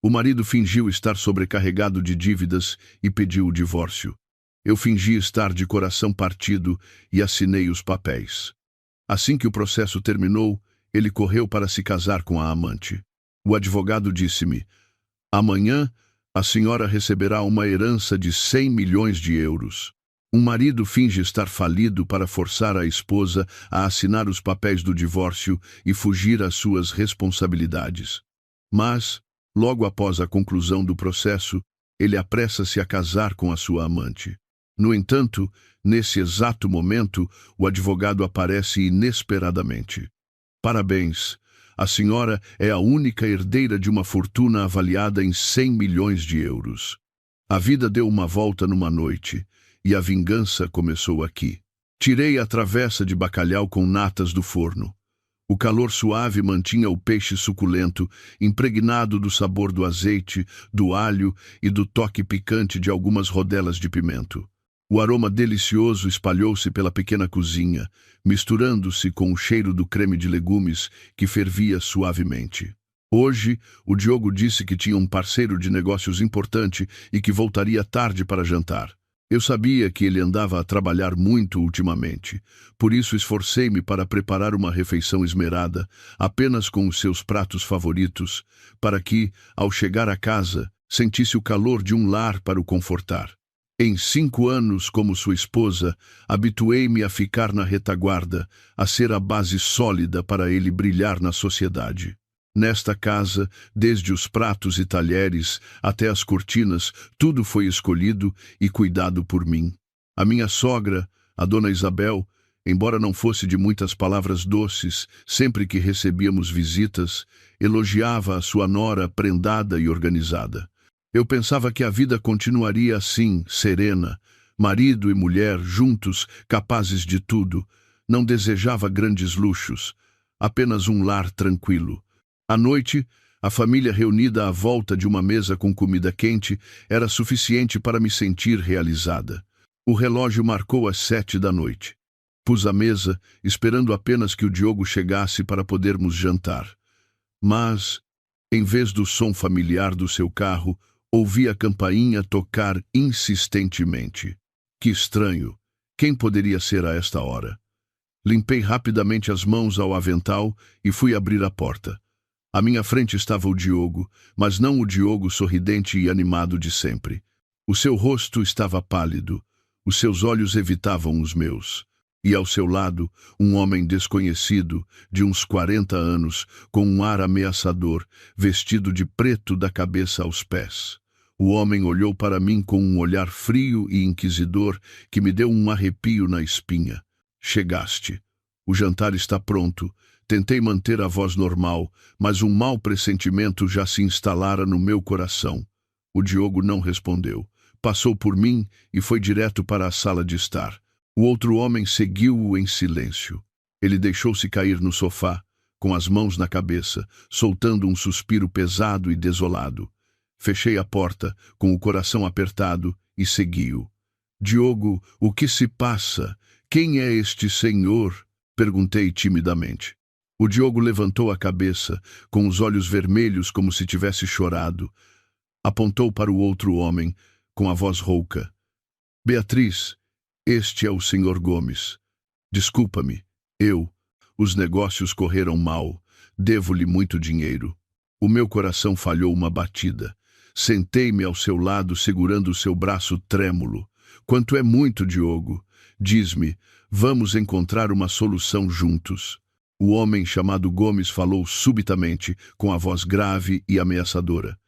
O marido fingiu estar sobrecarregado de dívidas e pediu o divórcio. Eu fingi estar de coração partido e assinei os papéis. Assim que o processo terminou, ele correu para se casar com a amante. O advogado disse-me: "Amanhã, a senhora receberá uma herança de 100 milhões de euros. Um marido finge estar falido para forçar a esposa a assinar os papéis do divórcio e fugir às suas responsabilidades. Mas, logo após a conclusão do processo, ele apressa-se a casar com a sua amante. No entanto, nesse exato momento, o advogado aparece inesperadamente. Parabéns! A senhora é a única herdeira de uma fortuna avaliada em 100 milhões de euros. A vida deu uma volta numa noite, e a vingança começou aqui. Tirei a travessa de bacalhau com natas do forno. O calor suave mantinha o peixe suculento, impregnado do sabor do azeite, do alho e do toque picante de algumas rodelas de pimento. O aroma delicioso espalhou-se pela pequena cozinha, misturando-se com o cheiro do creme de legumes que fervia suavemente. Hoje, o Diogo disse que tinha um parceiro de negócios importante e que voltaria tarde para jantar. Eu sabia que ele andava a trabalhar muito ultimamente, por isso esforcei-me para preparar uma refeição esmerada, apenas com os seus pratos favoritos, para que, ao chegar a casa, sentisse o calor de um lar para o confortar. Em 5 anos como sua esposa, habituei-me a ficar na retaguarda, a ser a base sólida para ele brilhar na sociedade. Nesta casa, desde os pratos e talheres até as cortinas, tudo foi escolhido e cuidado por mim. A minha sogra, a dona Isabel, embora não fosse de muitas palavras doces, sempre que recebíamos visitas, elogiava a sua nora prendada e organizada. Eu pensava que a vida continuaria assim, serena, marido e mulher juntos, capazes de tudo. Não desejava grandes luxos, apenas um lar tranquilo. À noite, a família reunida à volta de uma mesa com comida quente era suficiente para me sentir realizada. O relógio marcou as 7 da noite. Pus a mesa, esperando apenas que o Diogo chegasse para podermos jantar. Mas, em vez do som familiar do seu carro, ouvi a campainha tocar insistentemente. Que estranho! Quem poderia ser a esta hora? Limpei rapidamente as mãos ao avental e fui abrir a porta. À minha frente estava o Diogo, mas não o Diogo sorridente e animado de sempre. O seu rosto estava pálido, os seus olhos evitavam os meus. E ao seu lado, um homem desconhecido, de uns 40 anos, com um ar ameaçador, vestido de preto da cabeça aos pés. O homem olhou para mim com um olhar frio e inquisidor que me deu um arrepio na espinha. Chegaste. O jantar está pronto. Tentei manter a voz normal, mas um mau pressentimento já se instalara no meu coração. O Diogo não respondeu. Passou por mim e foi direto para a sala de estar. O outro homem seguiu-o em silêncio. Ele deixou-se cair no sofá, com as mãos na cabeça, soltando um suspiro pesado e desolado. Fechei a porta, com o coração apertado, e segui-o. Diogo, o que se passa? Quem é este senhor? Perguntei timidamente. O Diogo levantou a cabeça, com os olhos vermelhos como se tivesse chorado. Apontou para o outro homem, com a voz rouca. Beatriz, este é o Sr. Gomes. Desculpa-me, os negócios correram mal, devo-lhe muito dinheiro. O meu coração falhou uma batida. Sentei-me ao seu lado, segurando o seu braço trêmulo. Quanto é muito, Diogo? Diz-me, vamos encontrar uma solução juntos. O homem chamado Gomes falou subitamente, com a voz grave e ameaçadora.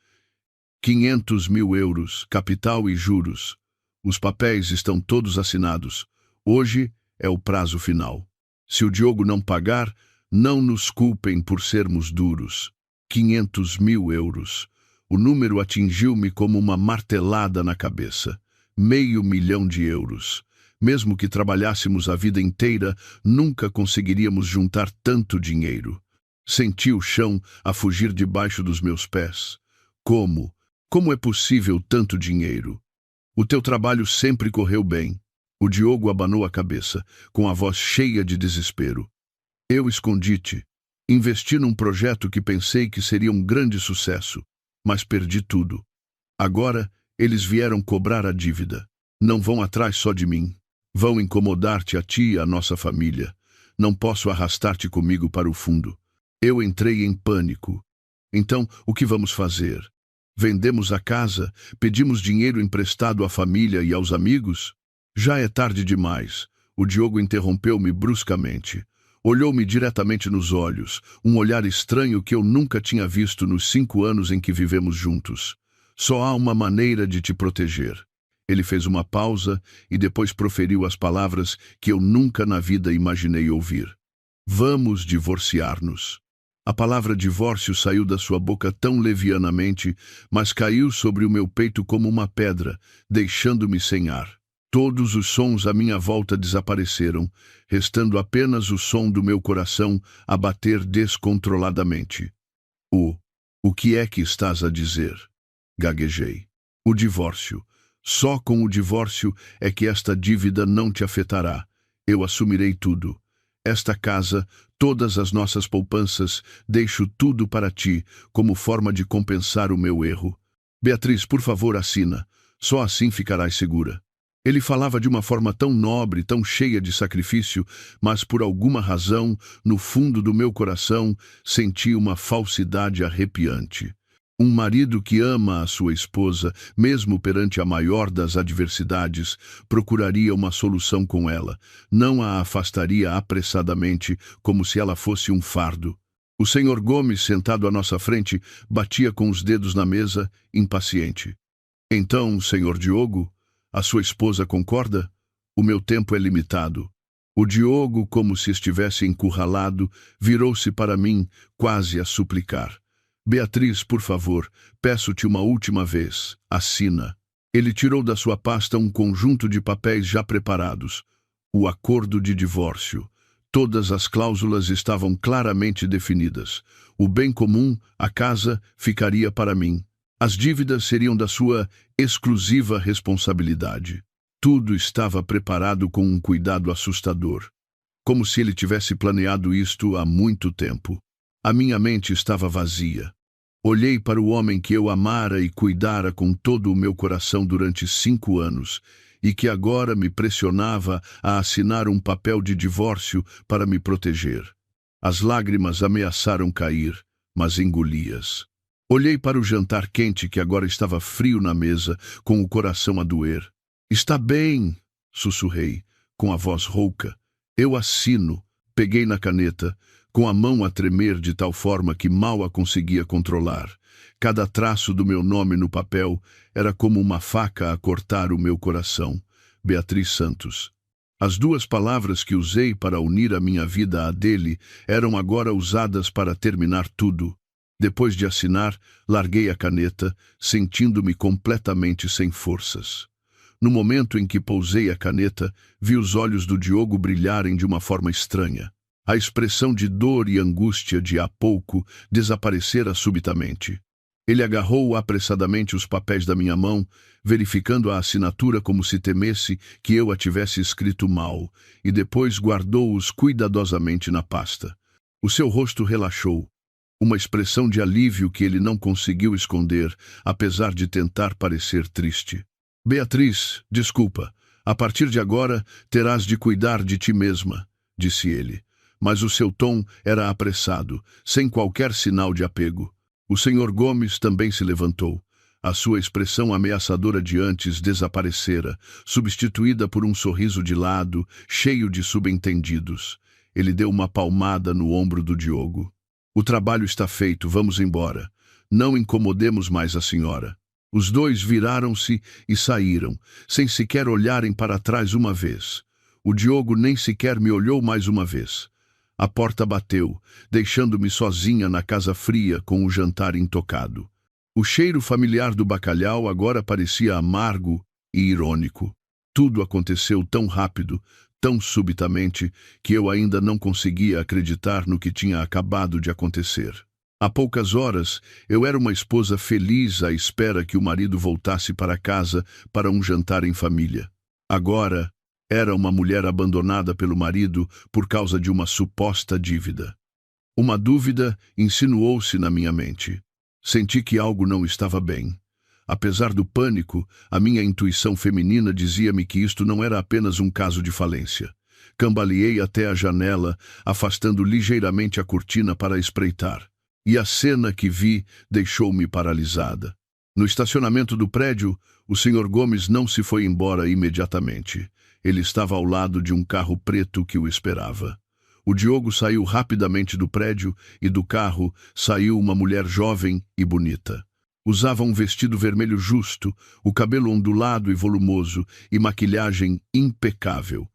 500 mil euros, capital e juros. Os papéis estão todos assinados. Hoje é o prazo final. Se o Diogo não pagar, não nos culpem por sermos duros. 500 mil euros. O número atingiu-me como uma martelada na cabeça. 500 mil euros. Mesmo que trabalhássemos a vida inteira, nunca conseguiríamos juntar tanto dinheiro. Senti o chão a fugir debaixo dos meus pés. Como? Como é possível tanto dinheiro? O teu trabalho sempre correu bem. O Diogo abanou a cabeça, com a voz cheia de desespero. Eu escondi-te. Investi num projeto que pensei que seria um grande sucesso. mas perdi tudo. Agora, eles vieram cobrar a dívida. Não vão atrás só de mim. Vão incomodar-te a ti e a nossa família. Não posso arrastar-te comigo para o fundo. Eu entrei em pânico. Então, o que vamos fazer? Vendemos a casa? Pedimos dinheiro emprestado à família e aos amigos? Já é tarde demais. O Diogo interrompeu-me bruscamente. Olhou-me diretamente nos olhos, um olhar estranho que eu nunca tinha visto nos 5 anos em que vivemos juntos. Só há uma maneira de te proteger. Ele fez uma pausa e depois proferiu as palavras que eu nunca na vida imaginei ouvir. Vamos divorciar-nos. A palavra divórcio saiu da sua boca tão levianamente, mas caiu sobre o meu peito como uma pedra, deixando-me sem ar. Todos os sons à minha volta desapareceram, restando apenas o som do meu coração a bater descontroladamente. O que é que estás a dizer? Gaguejei. O divórcio. Só com o divórcio é que esta dívida não te afetará. Eu assumirei tudo. Esta casa, todas as nossas poupanças, deixo tudo para ti, como forma de compensar o meu erro. Beatriz, por favor, assina. Só assim ficarás segura. Ele falava de uma forma tão nobre, tão cheia de sacrifício, mas por alguma razão, no fundo do meu coração, senti uma falsidade arrepiante. Um marido que ama a sua esposa, mesmo perante a maior das adversidades, procuraria uma solução com ela, não a afastaria apressadamente, como se ela fosse um fardo. O Sr. Gomes, sentado à nossa frente, batia com os dedos na mesa, impaciente. Então, Sr. Diogo, a sua esposa concorda? O meu tempo é limitado. O Diogo, como se estivesse encurralado, virou-se para mim, quase a suplicar. Beatriz, por favor, peço-te uma última vez, assina. Ele tirou da sua pasta um conjunto de papéis já preparados. O acordo de divórcio. Todas as cláusulas estavam claramente definidas. O bem comum, a casa, ficaria para mim. As dívidas seriam da sua exclusiva responsabilidade. Tudo estava preparado com um cuidado assustador, como se ele tivesse planeado isto há muito tempo. A minha mente estava vazia. Olhei para o homem que eu amara e cuidara com todo o meu coração durante 5 anos, e que agora me pressionava a assinar um papel de divórcio para me proteger. As lágrimas ameaçaram cair, mas engoli-as. Olhei para o jantar quente que agora estava frio na mesa, com o coração a doer. Está bem, sussurrei, com a voz rouca. Eu assino. Peguei na caneta, com a mão a tremer de tal forma que mal a conseguia controlar. Cada traço do meu nome no papel era como uma faca a cortar o meu coração. Beatriz Santos. As 2 palavras que usei para unir a minha vida à dele eram agora usadas para terminar tudo. Depois de assinar, larguei a caneta, sentindo-me completamente sem forças. No momento em que pousei a caneta, vi os olhos do Diogo brilharem de uma forma estranha. A expressão de dor e angústia de há pouco desaparecera subitamente. Ele agarrou apressadamente os papéis da minha mão, verificando a assinatura como se temesse que eu a tivesse escrito mal, e depois guardou-os cuidadosamente na pasta. O seu rosto relaxou, uma expressão de alívio que ele não conseguiu esconder, apesar de tentar parecer triste. Beatriz, desculpa, a partir de agora terás de cuidar de ti mesma, disse ele. Mas o seu tom era apressado, sem qualquer sinal de apego. O Sr. Gomes também se levantou. A sua expressão ameaçadora de antes desaparecera, substituída por um sorriso de lado, cheio de subentendidos. Ele deu uma palmada no ombro do Diogo. O trabalho está feito, vamos embora. Não incomodemos mais a senhora. Os 2 viraram-se e saíram, sem sequer olharem para trás uma vez. O Diogo nem sequer me olhou mais uma vez. A porta bateu, deixando-me sozinha na casa fria com o jantar intocado. O cheiro familiar do bacalhau agora parecia amargo e irônico. Tudo aconteceu tão rápido, tão subitamente, que eu ainda não conseguia acreditar no que tinha acabado de acontecer. Há poucas horas, eu era uma esposa feliz à espera que o marido voltasse para casa para um jantar em família. Agora, era uma mulher abandonada pelo marido por causa de uma suposta dívida. Uma dúvida insinuou-se na minha mente. Senti que algo não estava bem. Apesar do pânico, a minha intuição feminina dizia-me que isto não era apenas um caso de falência. Cambaleei até a janela, afastando ligeiramente a cortina para espreitar. E a cena que vi deixou-me paralisada. No estacionamento do prédio, o Sr. Gomes não se foi embora imediatamente. Ele estava ao lado de um carro preto que o esperava. O Diogo saiu rapidamente do prédio e do carro saiu uma mulher jovem e bonita. Usava um vestido vermelho justo, o cabelo ondulado e volumoso e maquilhagem impecável.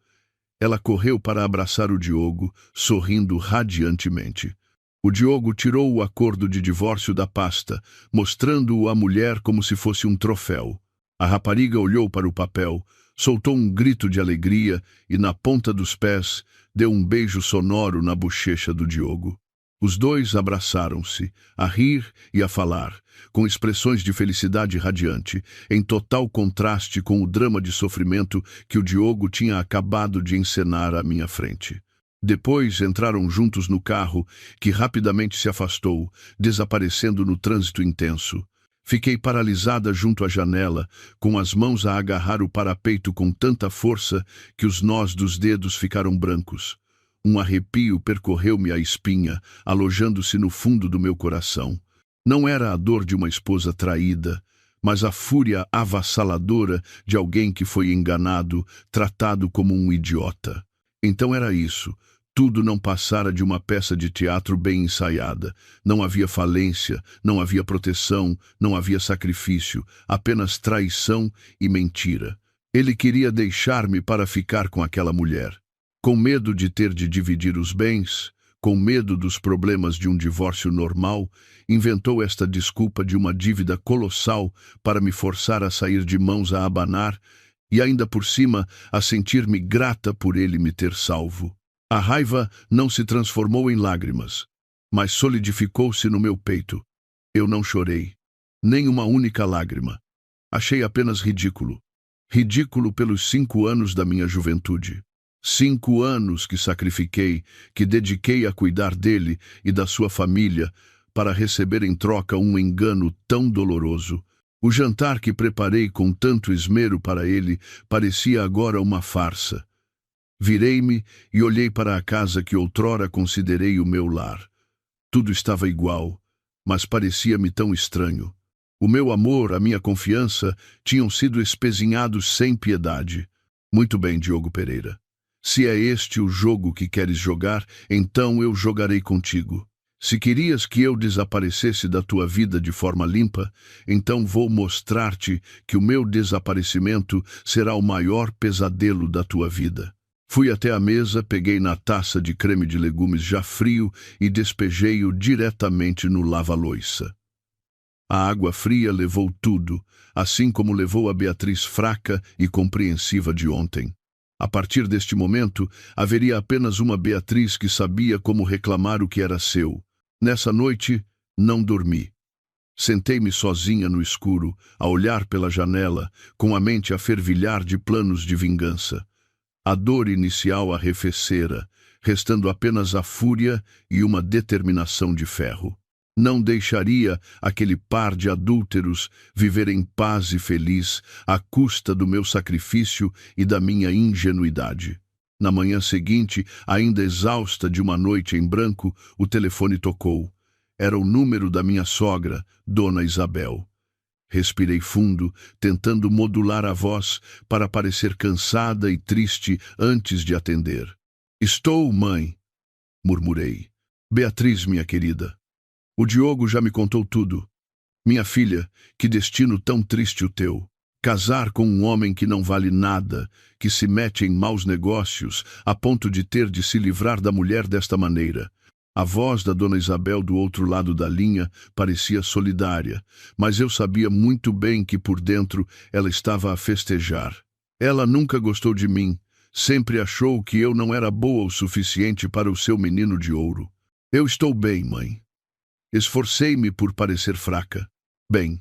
Ela correu para abraçar o Diogo, sorrindo radiantemente. O Diogo tirou o acordo de divórcio da pasta, mostrando-o à mulher como se fosse um troféu. A rapariga olhou para o papel, soltou um grito de alegria e, na ponta dos pés, deu um beijo sonoro na bochecha do Diogo. Os dois abraçaram-se, a rir e a falar, com expressões de felicidade radiante, em total contraste com o drama de sofrimento que o Diogo tinha acabado de encenar à minha frente. Depois entraram juntos no carro, que rapidamente se afastou, desaparecendo no trânsito intenso. Fiquei paralisada junto à janela, com as mãos a agarrar o parapeito com tanta força que os nós dos dedos ficaram brancos. Um arrepio percorreu-me a espinha, alojando-se no fundo do meu coração. Não era a dor de uma esposa traída, mas a fúria avassaladora de alguém que foi enganado, tratado como um idiota. Então era isso. Tudo não passara de uma peça de teatro bem ensaiada. Não havia falência, não havia proteção, não havia sacrifício, apenas traição e mentira. Ele queria deixar-me para ficar com aquela mulher. Com medo de ter de dividir os bens, com medo dos problemas de um divórcio normal, inventou esta desculpa de uma dívida colossal para me forçar a sair de mãos a abanar e ainda por cima a sentir-me grata por ele me ter salvo. A raiva não se transformou em lágrimas, mas solidificou-se no meu peito. Eu não chorei, nem uma única lágrima. Achei apenas ridículo. Ridículo pelos 5 anos da minha juventude. 5 anos que sacrifiquei, que dediquei a cuidar dele e da sua família, para receber em troca um engano tão doloroso. O jantar que preparei com tanto esmero para ele parecia agora uma farsa. Virei-me e olhei para a casa que outrora considerei o meu lar. Tudo estava igual, mas parecia-me tão estranho. O meu amor, a minha confiança, tinham sido espezinhados sem piedade. Muito bem, Diogo Pereira. Se é este o jogo que queres jogar, então eu jogarei contigo. Se querias que eu desaparecesse da tua vida de forma limpa, então vou mostrar-te que o meu desaparecimento será o maior pesadelo da tua vida. Fui até a mesa, peguei na taça de creme de legumes já frio e despejei-o diretamente no lava-loiça. A água fria levou tudo, assim como levou a Beatriz fraca e compreensiva de ontem. A partir deste momento, haveria apenas uma Beatriz que sabia como reclamar o que era seu. Nessa noite, não dormi. Sentei-me sozinha no escuro, a olhar pela janela, com a mente a fervilhar de planos de vingança. A dor inicial arrefecera, restando apenas a fúria e uma determinação de ferro. Não deixaria aquele par de adúlteros viver em paz e feliz à custa do meu sacrifício e da minha ingenuidade. Na manhã seguinte, ainda exausta de uma noite em branco, o telefone tocou. Era o número da minha sogra, Dona Isabel. Respirei fundo, tentando modular a voz para parecer cansada e triste antes de atender. "Estou, mãe", murmurei. "Beatriz, minha querida. O Diogo já me contou tudo. Minha filha, que destino tão triste o teu. Casar com um homem que não vale nada, que se mete em maus negócios, a ponto de ter de se livrar da mulher desta maneira." A voz da Dona Isabel do outro lado da linha parecia solidária, mas eu sabia muito bem que por dentro ela estava a festejar. Ela nunca gostou de mim, sempre achou que eu não era boa o suficiente para o seu menino de ouro. "Eu estou bem, mãe. Esforcei-me por parecer fraca. Bem,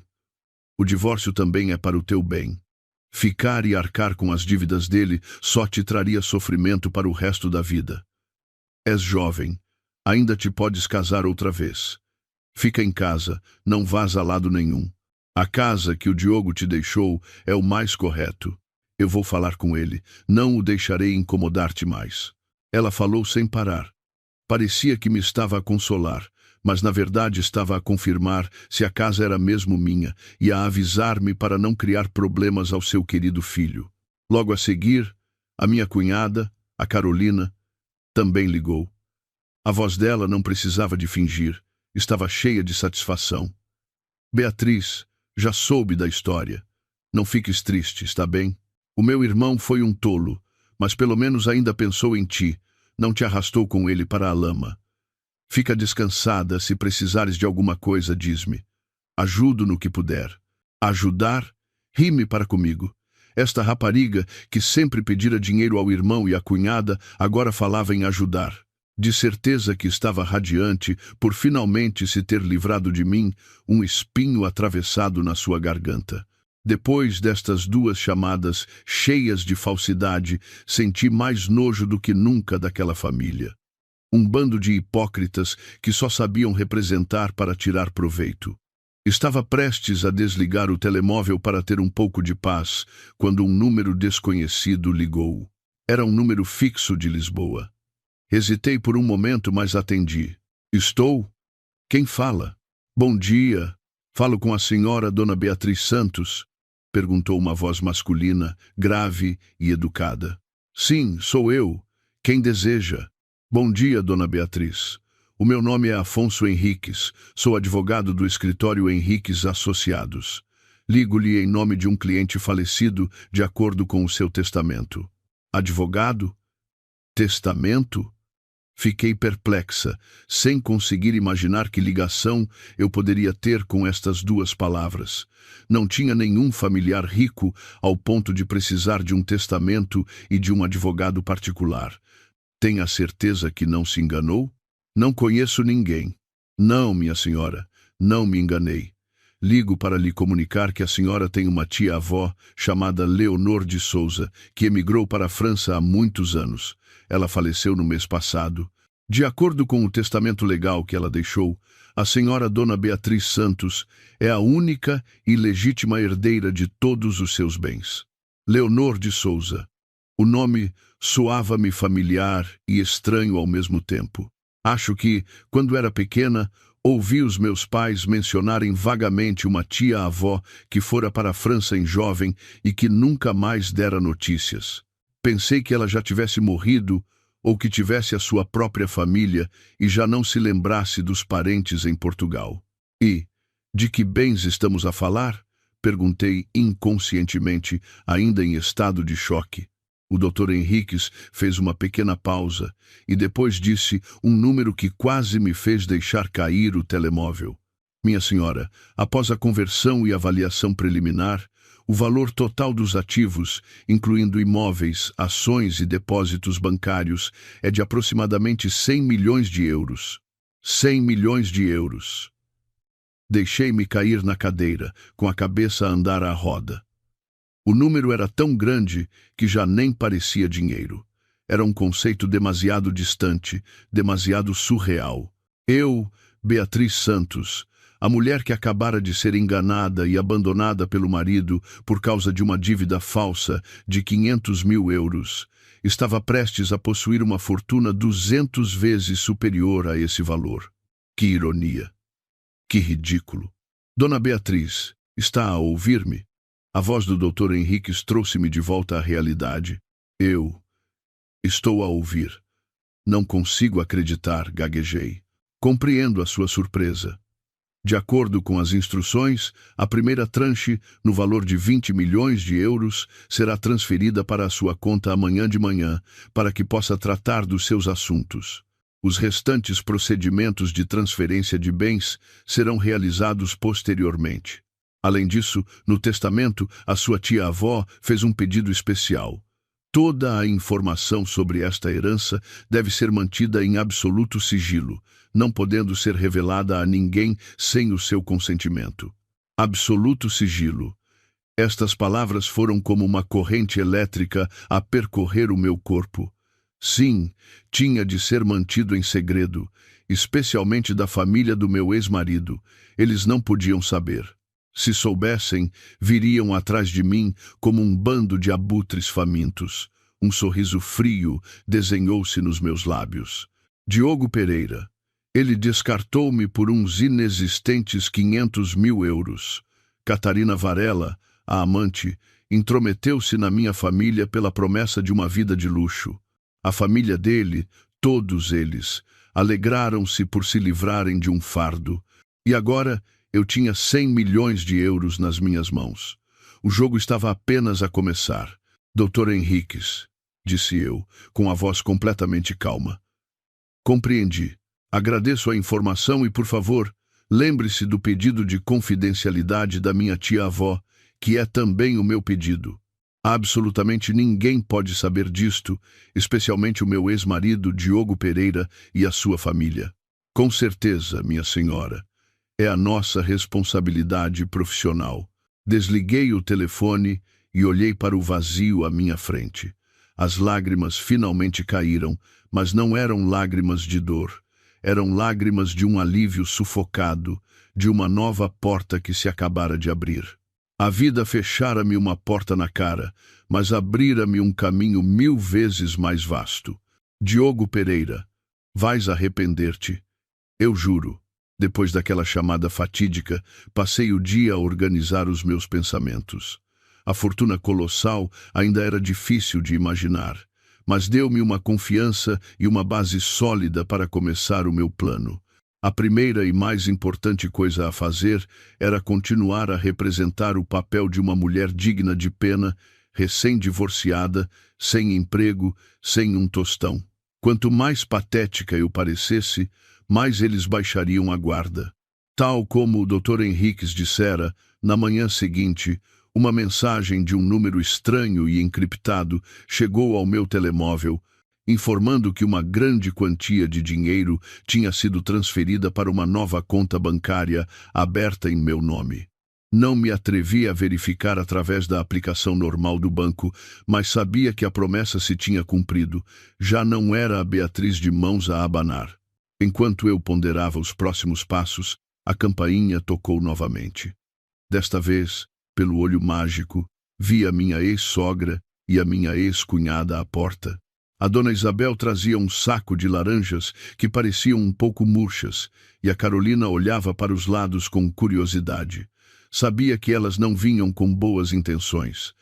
o divórcio também é para o teu bem. Ficar e arcar com as dívidas dele só te traria sofrimento para o resto da vida. És jovem. Ainda te podes casar outra vez. Fica em casa, não vás a lado nenhum. A casa que o Diogo te deixou é o mais correto. Eu vou falar com ele, não o deixarei incomodar-te mais. Ela falou sem parar. Parecia que me estava a consolar, mas na verdade estava a confirmar se a casa era mesmo minha e a avisar-me para não criar problemas ao seu querido filho. Logo a seguir, a minha cunhada, a Carolina, também ligou. A voz dela não precisava de fingir, estava cheia de satisfação. Beatriz, já soube da história. Não fiques triste, está bem? O meu irmão foi um tolo, mas pelo menos ainda pensou em ti, não te arrastou com ele para a lama. Fica descansada, se precisares de alguma coisa, diz-me. Ajudo no que puder. Ajudar? Rime para comigo. Esta rapariga, que sempre pedira dinheiro ao irmão e à cunhada, agora falava em ajudar. De certeza que estava radiante por finalmente se ter livrado de mim, um espinho atravessado na sua garganta. Depois destas duas chamadas cheias de falsidade, senti mais nojo do que nunca daquela família. Um bando de hipócritas que só sabiam representar para tirar proveito. Estava prestes a desligar o telemóvel para ter um pouco de paz, quando um número desconhecido ligou. Era um número fixo de Lisboa. Hesitei por um momento, mas atendi. Estou? Quem fala? Bom dia. Falo com a senhora Dona Beatriz Santos? Perguntou uma voz masculina, grave e educada. Sim, sou eu. Quem deseja? Bom dia, Dona Beatriz. O meu nome é Afonso Henriques. Sou advogado do escritório Henriques Associados. Ligo-lhe em nome de um cliente falecido, de acordo com o seu testamento. Advogado? Testamento? Fiquei perplexa, sem conseguir imaginar que ligação eu poderia ter com estas duas palavras. Não tinha nenhum familiar rico ao ponto de precisar de um testamento e de um advogado particular. Tem a certeza que não se enganou? Não conheço ninguém. Não, minha senhora, não me enganei. Ligo para lhe comunicar que a senhora tem uma tia-avó chamada Leonor de Souza, que emigrou para a França há muitos anos. Ela faleceu no mês passado. De acordo com o testamento legal que ela deixou, a senhora Dona Beatriz Santos é a única e legítima herdeira de todos os seus bens. Leonor de Souza. O nome soava-me familiar e estranho ao mesmo tempo. Acho que, quando era pequena, ouvi os meus pais mencionarem vagamente uma tia-avó que fora para a França em jovem e que nunca mais dera notícias. Pensei que ela já tivesse morrido ou que tivesse a sua própria família e já não se lembrasse dos parentes em Portugal. E, de que bens estamos a falar? Perguntei inconscientemente, ainda em estado de choque. O Dr. Henriques fez uma pequena pausa e depois disse um número que quase me fez deixar cair o telemóvel. Minha senhora, após a conversão e avaliação preliminar, o valor total dos ativos, incluindo imóveis, ações e depósitos bancários, é de aproximadamente 100 milhões de euros. 100 milhões de euros. Deixei-me cair na cadeira, com a cabeça a andar à roda. O número era tão grande que já nem parecia dinheiro. Era um conceito demasiado distante, demasiado surreal. Eu, Beatriz Santos, a mulher que acabara de ser enganada e abandonada pelo marido por causa de uma dívida falsa de 500 mil euros, estava prestes a possuir uma fortuna 200 vezes superior a esse valor. Que ironia! Que ridículo! Dona Beatriz, está a ouvir-me? A voz do Dr. Henriques trouxe-me de volta à realidade. Eu estou a ouvir. Não consigo acreditar, gaguejei. Compreendo a sua surpresa. De acordo com as instruções, a primeira tranche, no valor de 20 milhões de euros, será transferida para a sua conta amanhã de manhã, para que possa tratar dos seus assuntos. Os restantes procedimentos de transferência de bens serão realizados posteriormente. Além disso, no testamento, a sua tia-avó fez um pedido especial. Toda a informação sobre esta herança deve ser mantida em absoluto sigilo, não podendo ser revelada a ninguém sem o seu consentimento. Absoluto sigilo. Estas palavras foram como uma corrente elétrica a percorrer o meu corpo. Sim, tinha de ser mantido em segredo, especialmente da família do meu ex-marido. Eles não podiam saber. Se soubessem, viriam atrás de mim como um bando de abutres famintos. Um sorriso frio desenhou-se nos meus lábios. Diogo Pereira. Ele descartou-me por uns inexistentes 500 mil euros. Catarina Varela, a amante, intrometeu-se na minha família pela promessa de uma vida de luxo. A família dele, todos eles, alegraram-se por se livrarem de um fardo. E agora eu tinha 100 milhões de euros nas minhas mãos. O jogo estava apenas a começar. Dr. Henriques, disse eu, com a voz completamente calma. Compreendi. Agradeço a informação e, por favor, lembre-se do pedido de confidencialidade da minha tia-avó, que é também o meu pedido. Absolutamente ninguém pode saber disto, especialmente o meu ex-marido, Diogo Pereira, e a sua família. Com certeza, minha senhora. É a nossa responsabilidade profissional. Desliguei o telefone e olhei para o vazio à minha frente. As lágrimas finalmente caíram, mas não eram lágrimas de dor. Eram lágrimas de um alívio sufocado, de uma nova porta que se acabara de abrir. A vida fechara-me uma porta na cara, mas abrira-me um caminho 1000 vezes mais vasto. Diogo Pereira, vais arrepender-te. Eu juro. Depois daquela chamada fatídica, passei o dia a organizar os meus pensamentos. A fortuna colossal ainda era difícil de imaginar, mas deu-me uma confiança e uma base sólida para começar o meu plano. A primeira e mais importante coisa a fazer era continuar a representar o papel de uma mulher digna de pena, recém-divorciada, sem emprego, sem um tostão. Quanto mais patética eu parecesse, mais eles baixariam a guarda. Tal como o Dr. Henriques dissera, na manhã seguinte, uma mensagem de um número estranho e encriptado chegou ao meu telemóvel, informando que uma grande quantia de dinheiro tinha sido transferida para uma nova conta bancária aberta em meu nome. Não me atrevi a verificar através da aplicação normal do banco, mas sabia que a promessa se tinha cumprido. Já não era a Beatriz de mãos a abanar. Enquanto eu ponderava os próximos passos, a campainha tocou novamente. Desta vez, pelo olho mágico, vi a minha ex-sogra e a minha ex-cunhada à porta. A dona Isabel trazia um saco de laranjas que pareciam um pouco murchas, e a Carolina olhava para os lados com curiosidade. Sabia que elas não vinham com boas intenções.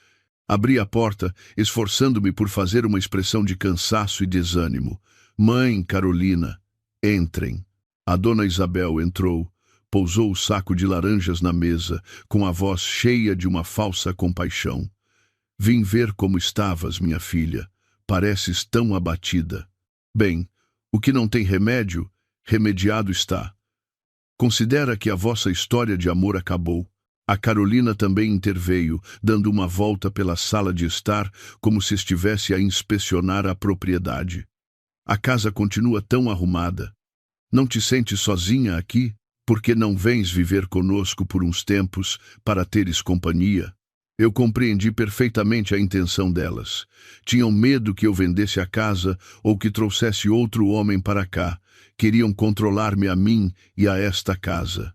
Abri a porta, esforçando-me por fazer uma expressão de cansaço e desânimo. Mãe, Carolina, entrem. A dona Isabel entrou, pousou o saco de laranjas na mesa, com a voz cheia de uma falsa compaixão. Vim ver como estavas, minha filha. Pareces tão abatida. Bem, o que não tem remédio, remediado está. Considera que a vossa história de amor acabou. A Carolina também interveio, dando uma volta pela sala de estar, como se estivesse a inspecionar a propriedade. A casa continua tão arrumada. Não te sentes sozinha aqui? Por que não vens viver conosco por uns tempos, para teres companhia? Eu compreendi perfeitamente a intenção delas. Tinham medo que eu vendesse a casa ou que trouxesse outro homem para cá. Queriam controlar-me a mim e a esta casa.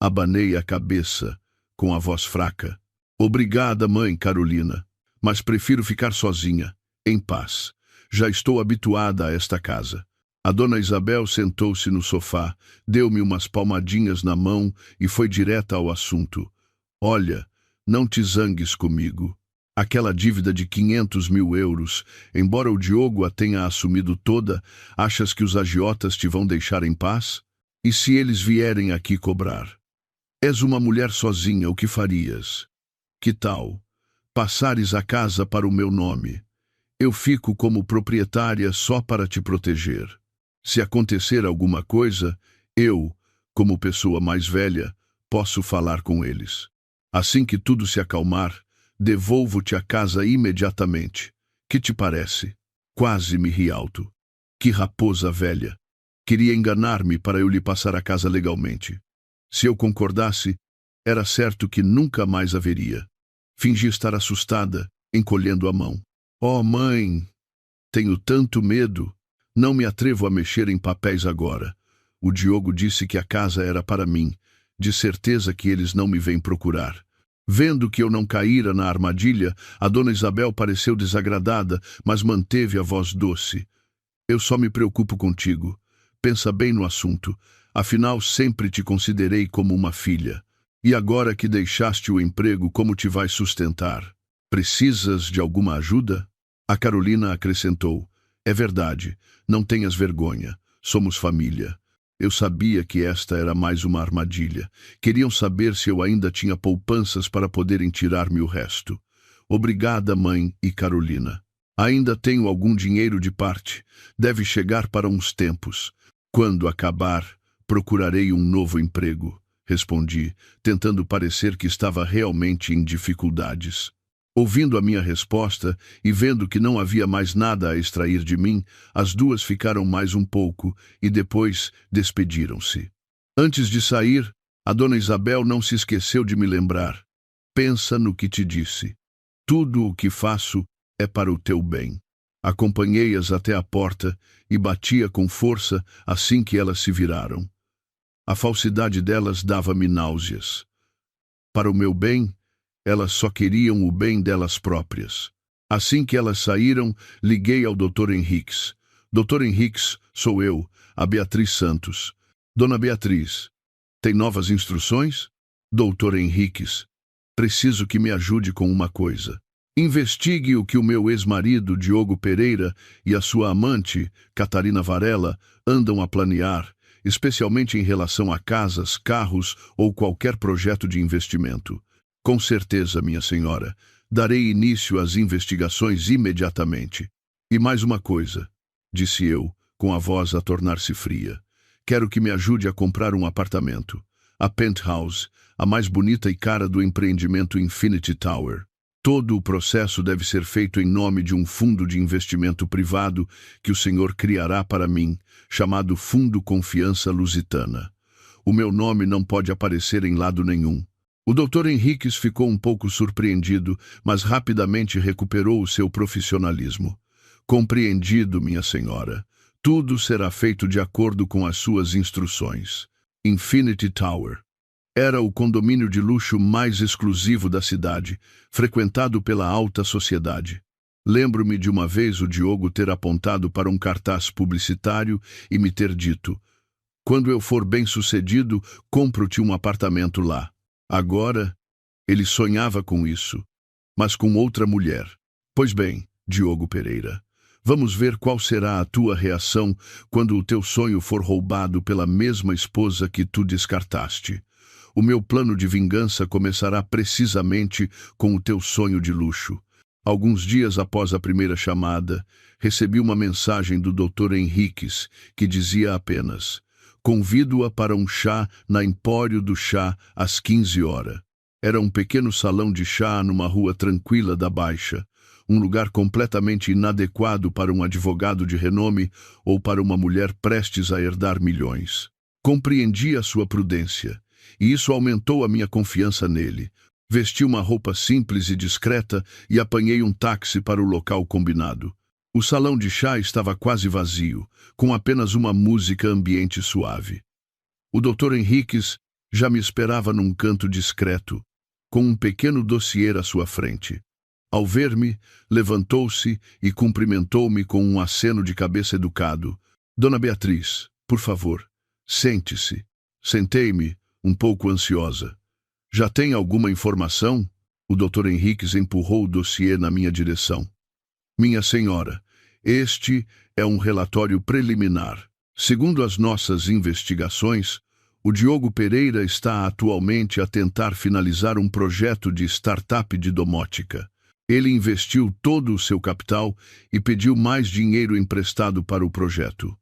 Abanei a cabeça, com a voz fraca. Obrigada, mãe Carolina, mas prefiro ficar sozinha, em paz. Já estou habituada a esta casa. A dona Isabel sentou-se no sofá, deu-me umas palmadinhas na mão e foi direta ao assunto. Olha, não te zangues comigo. Aquela dívida de 500 mil euros, embora o Diogo a tenha assumido toda, achas que os agiotas te vão deixar em paz? E se eles vierem aqui cobrar? És uma mulher sozinha, o que farias? Que tal? Passares a casa para o meu nome. Eu fico como proprietária só para te proteger. Se acontecer alguma coisa, eu, como pessoa mais velha, posso falar com eles. Assim que tudo se acalmar, devolvo-te a casa imediatamente. Que te parece? Quase me ri alto. Que raposa velha! Queria enganar-me para eu lhe passar a casa legalmente. Se eu concordasse, era certo que nunca mais haveria. Fingi estar assustada, encolhendo a mão. Oh, mãe! Tenho tanto medo. Não me atrevo a mexer em papéis agora. O Diogo disse que a casa era para mim. De certeza que eles não me vêm procurar. Vendo que eu não caíra na armadilha, a dona Isabel pareceu desagradada, mas manteve a voz doce. Eu só me preocupo contigo. Pensa bem no assunto. Afinal, sempre te considerei como uma filha. E agora que deixaste o emprego, como te vais sustentar? Precisas de alguma ajuda? A Carolina acrescentou. É verdade, não tenhas vergonha. Somos família. Eu sabia que esta era mais uma armadilha. Queriam saber se eu ainda tinha poupanças para poderem tirar-me o resto. Obrigada, mãe e Carolina. Ainda tenho algum dinheiro de parte. Deve chegar para uns tempos. Quando acabar, procurarei um novo emprego, respondi, tentando parecer que estava realmente em dificuldades. Ouvindo a minha resposta e vendo que não havia mais nada a extrair de mim, as duas ficaram mais um pouco e depois despediram-se. Antes de sair, a dona Isabel não se esqueceu de me lembrar. Pensa no que te disse. Tudo o que faço é para o teu bem. Acompanhei-as até a porta e batia com força assim que elas se viraram. A falsidade delas dava-me náuseas. Para o meu bem, elas só queriam o bem delas próprias. Assim que elas saíram, liguei ao Dr. Henriques. Dr. Henriques, sou eu, a Beatriz Santos. Dona Beatriz, tem novas instruções? Dr. Henriques, preciso que me ajude com uma coisa. Investigue o que o meu ex-marido, Diogo Pereira, e a sua amante, Catarina Varela, andam a planear, especialmente em relação a casas, carros ou qualquer projeto de investimento. Com certeza, minha senhora, darei início às investigações imediatamente. E mais uma coisa, disse eu, com a voz a tornar-se fria. Quero que me ajude a comprar um apartamento. A Penthouse, a mais bonita e cara do empreendimento Infinity Tower. Todo o processo deve ser feito em nome de um fundo de investimento privado que o senhor criará para mim, chamado Fundo Confiança Lusitana. O meu nome não pode aparecer em lado nenhum. O Dr. Henriques ficou um pouco surpreendido, mas rapidamente recuperou o seu profissionalismo. Compreendido, minha senhora. Tudo será feito de acordo com as suas instruções. Infinity Tower. Era o condomínio de luxo mais exclusivo da cidade, frequentado pela alta sociedade. Lembro-me de uma vez o Diogo ter apontado para um cartaz publicitário e me ter dito: quando eu for bem-sucedido, compro-te um apartamento lá. Agora, ele sonhava com isso, mas com outra mulher. Pois bem, Diogo Pereira, vamos ver qual será a tua reação quando o teu sonho for roubado pela mesma esposa que tu descartaste. O meu plano de vingança começará precisamente com o teu sonho de luxo. Alguns dias após a primeira chamada, recebi uma mensagem do Dr. Henriques que dizia apenas: convido-a para um chá na Empório do Chá às 15 horas. Era um pequeno salão de chá numa rua tranquila da Baixa, um lugar completamente inadequado para um advogado de renome ou para uma mulher prestes a herdar milhões. Compreendi a sua prudência, e isso aumentou a minha confiança nele. Vesti uma roupa simples e discreta e apanhei um táxi para o local combinado. O salão de chá estava quase vazio, com apenas uma música ambiente suave. O Dr. Henriques já me esperava num canto discreto, com um pequeno dossiê à sua frente. Ao ver-me, levantou-se e cumprimentou-me com um aceno de cabeça educado. Dona Beatriz, por favor, sente-se. Sentei-me, um pouco ansiosa. Já tem alguma informação? O Dr. Henriques empurrou o dossiê na minha direção. Minha senhora, este é um relatório preliminar. Segundo as nossas investigações, o Diogo Pereira está atualmente a tentar finalizar um projeto de startup de domótica. Ele investiu todo o seu capital e pediu mais dinheiro emprestado para o projeto.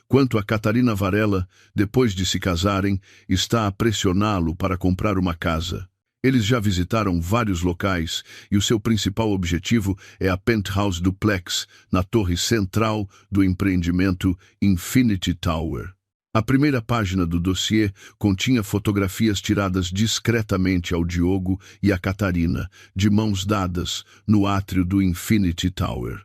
Quanto a Catarina Varela, depois de se casarem, está a pressioná-lo para comprar uma casa. Eles já visitaram vários locais e o seu principal objetivo é a Penthouse Duplex, na torre central do empreendimento Infinity Tower. A primeira página do dossiê continha fotografias tiradas discretamente ao Diogo e à Catarina, de mãos dadas, no átrio do Infinity Tower.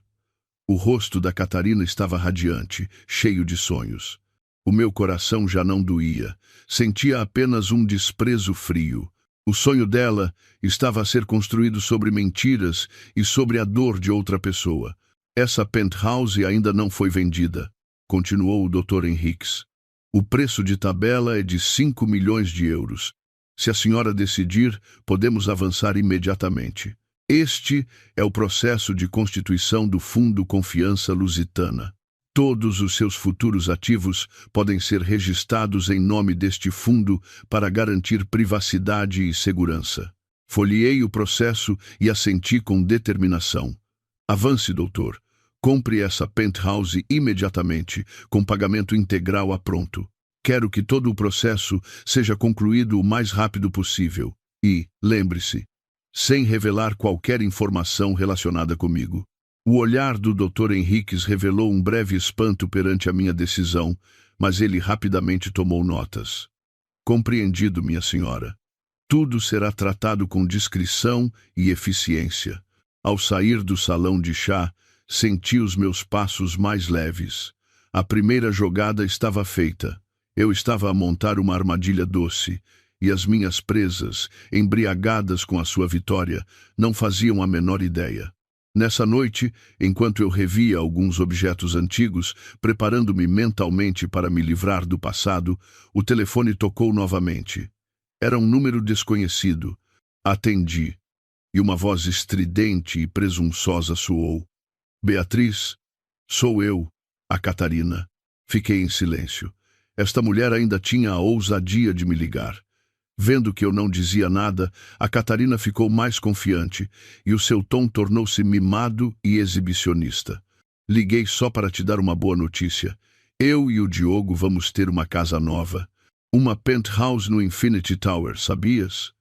O rosto da Catarina estava radiante, cheio de sonhos. O meu coração já não doía. Sentia apenas um desprezo frio. O sonho dela estava a ser construído sobre mentiras e sobre a dor de outra pessoa. Essa penthouse ainda não foi vendida, continuou o Dr. Henriques. O preço de tabela é de 5 milhões de euros. Se a senhora decidir, podemos avançar imediatamente. Este é o processo de constituição do Fundo Confiança Lusitana. Todos os seus futuros ativos podem ser registrados em nome deste fundo para garantir privacidade e segurança. Folheei o processo e assenti com determinação. Avance, doutor. Compre essa penthouse imediatamente, com pagamento integral a pronto. Quero que todo o processo seja concluído o mais rápido possível. E, lembre-se, sem revelar qualquer informação relacionada comigo. O olhar do Dr. Henriques revelou um breve espanto perante a minha decisão, mas ele rapidamente tomou notas. Compreendido, minha senhora. Tudo será tratado com discrição e eficiência. Ao sair do salão de chá, senti os meus passos mais leves. A primeira jogada estava feita. Eu estava a montar uma armadilha doce, e as minhas presas, embriagadas com a sua vitória, não faziam a menor ideia. Nessa noite, enquanto eu revia alguns objetos antigos, preparando-me mentalmente para me livrar do passado, o telefone tocou novamente. Era um número desconhecido. Atendi, e uma voz estridente e presunçosa soou. Beatriz, sou eu, a Catarina. Fiquei em silêncio. Esta mulher ainda tinha a ousadia de me ligar. Vendo que eu não dizia nada, a Catarina ficou mais confiante e o seu tom tornou-se mimado e exibicionista. Liguei só para te dar uma boa notícia. Eu e o Diogo vamos ter uma casa nova. Uma penthouse no Infinity Tower, sabias?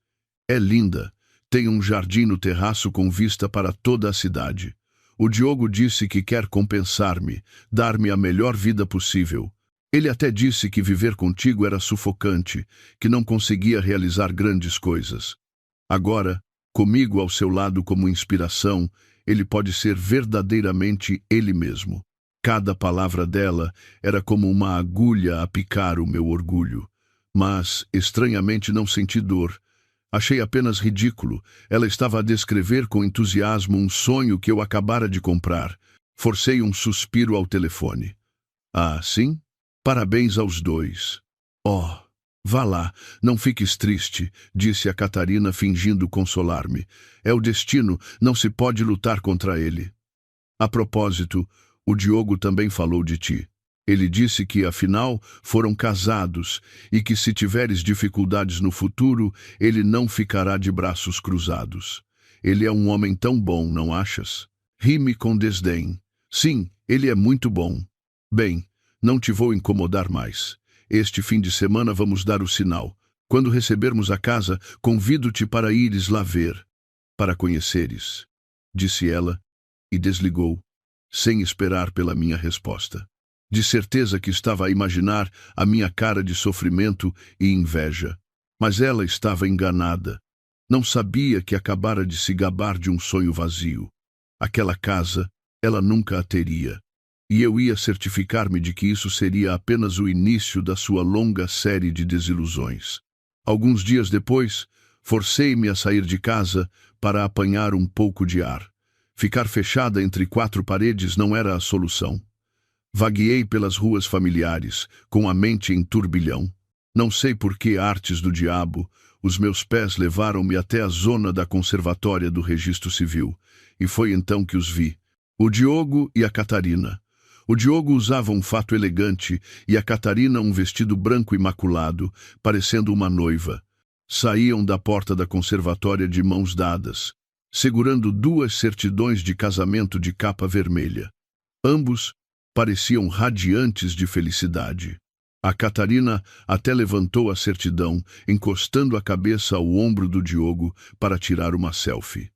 É linda. Tem um jardim no terraço com vista para toda a cidade. O Diogo disse que quer compensar-me, dar-me a melhor vida possível. Ele até disse que viver contigo era sufocante, que não conseguia realizar grandes coisas. Agora, comigo ao seu lado como inspiração, ele pode ser verdadeiramente ele mesmo. Cada palavra dela era como uma agulha a picar o meu orgulho. Mas, estranhamente, não senti dor. Achei apenas ridículo. Ela estava a descrever com entusiasmo um sonho que eu acabara de comprar. Forcei um suspiro ao telefone. Ah, sim? Parabéns aos dois. Oh, vá lá, não fiques triste, disse a Catarina fingindo consolar-me. É o destino, não se pode lutar contra ele. A propósito, o Diogo também falou de ti. Ele disse que, afinal, foram casados e que se tiveres dificuldades no futuro, ele não ficará de braços cruzados. Ele é um homem tão bom, não achas? Ri-me com desdém. Sim, ele é muito bom. Bem, não te vou incomodar mais. Este fim de semana vamos dar o sinal. Quando recebermos a casa, convido-te para ires lá ver, para conheceres, disse ela, e desligou, sem esperar pela minha resposta. De certeza que estava a imaginar a minha cara de sofrimento e inveja. Mas ela estava enganada. Não sabia que acabara de se gabar de um sonho vazio. Aquela casa, ela nunca a teria. E eu ia certificar-me de que isso seria apenas o início da sua longa série de desilusões. Alguns dias depois, forcei-me a sair de casa para apanhar um pouco de ar. Ficar fechada entre 4 paredes não era a solução. Vagueei pelas ruas familiares, com a mente em turbilhão. Não sei por que artes do diabo, os meus pés levaram-me até a zona da conservatória do Registro Civil, e foi então que os vi. O Diogo e a Catarina. O Diogo usava um fato elegante e a Catarina um vestido branco imaculado, parecendo uma noiva. Saíam da porta da conservatória de mãos dadas, segurando 2 certidões de casamento de capa vermelha. Ambos pareciam radiantes de felicidade. A Catarina até levantou a certidão, encostando a cabeça ao ombro do Diogo para tirar uma selfie.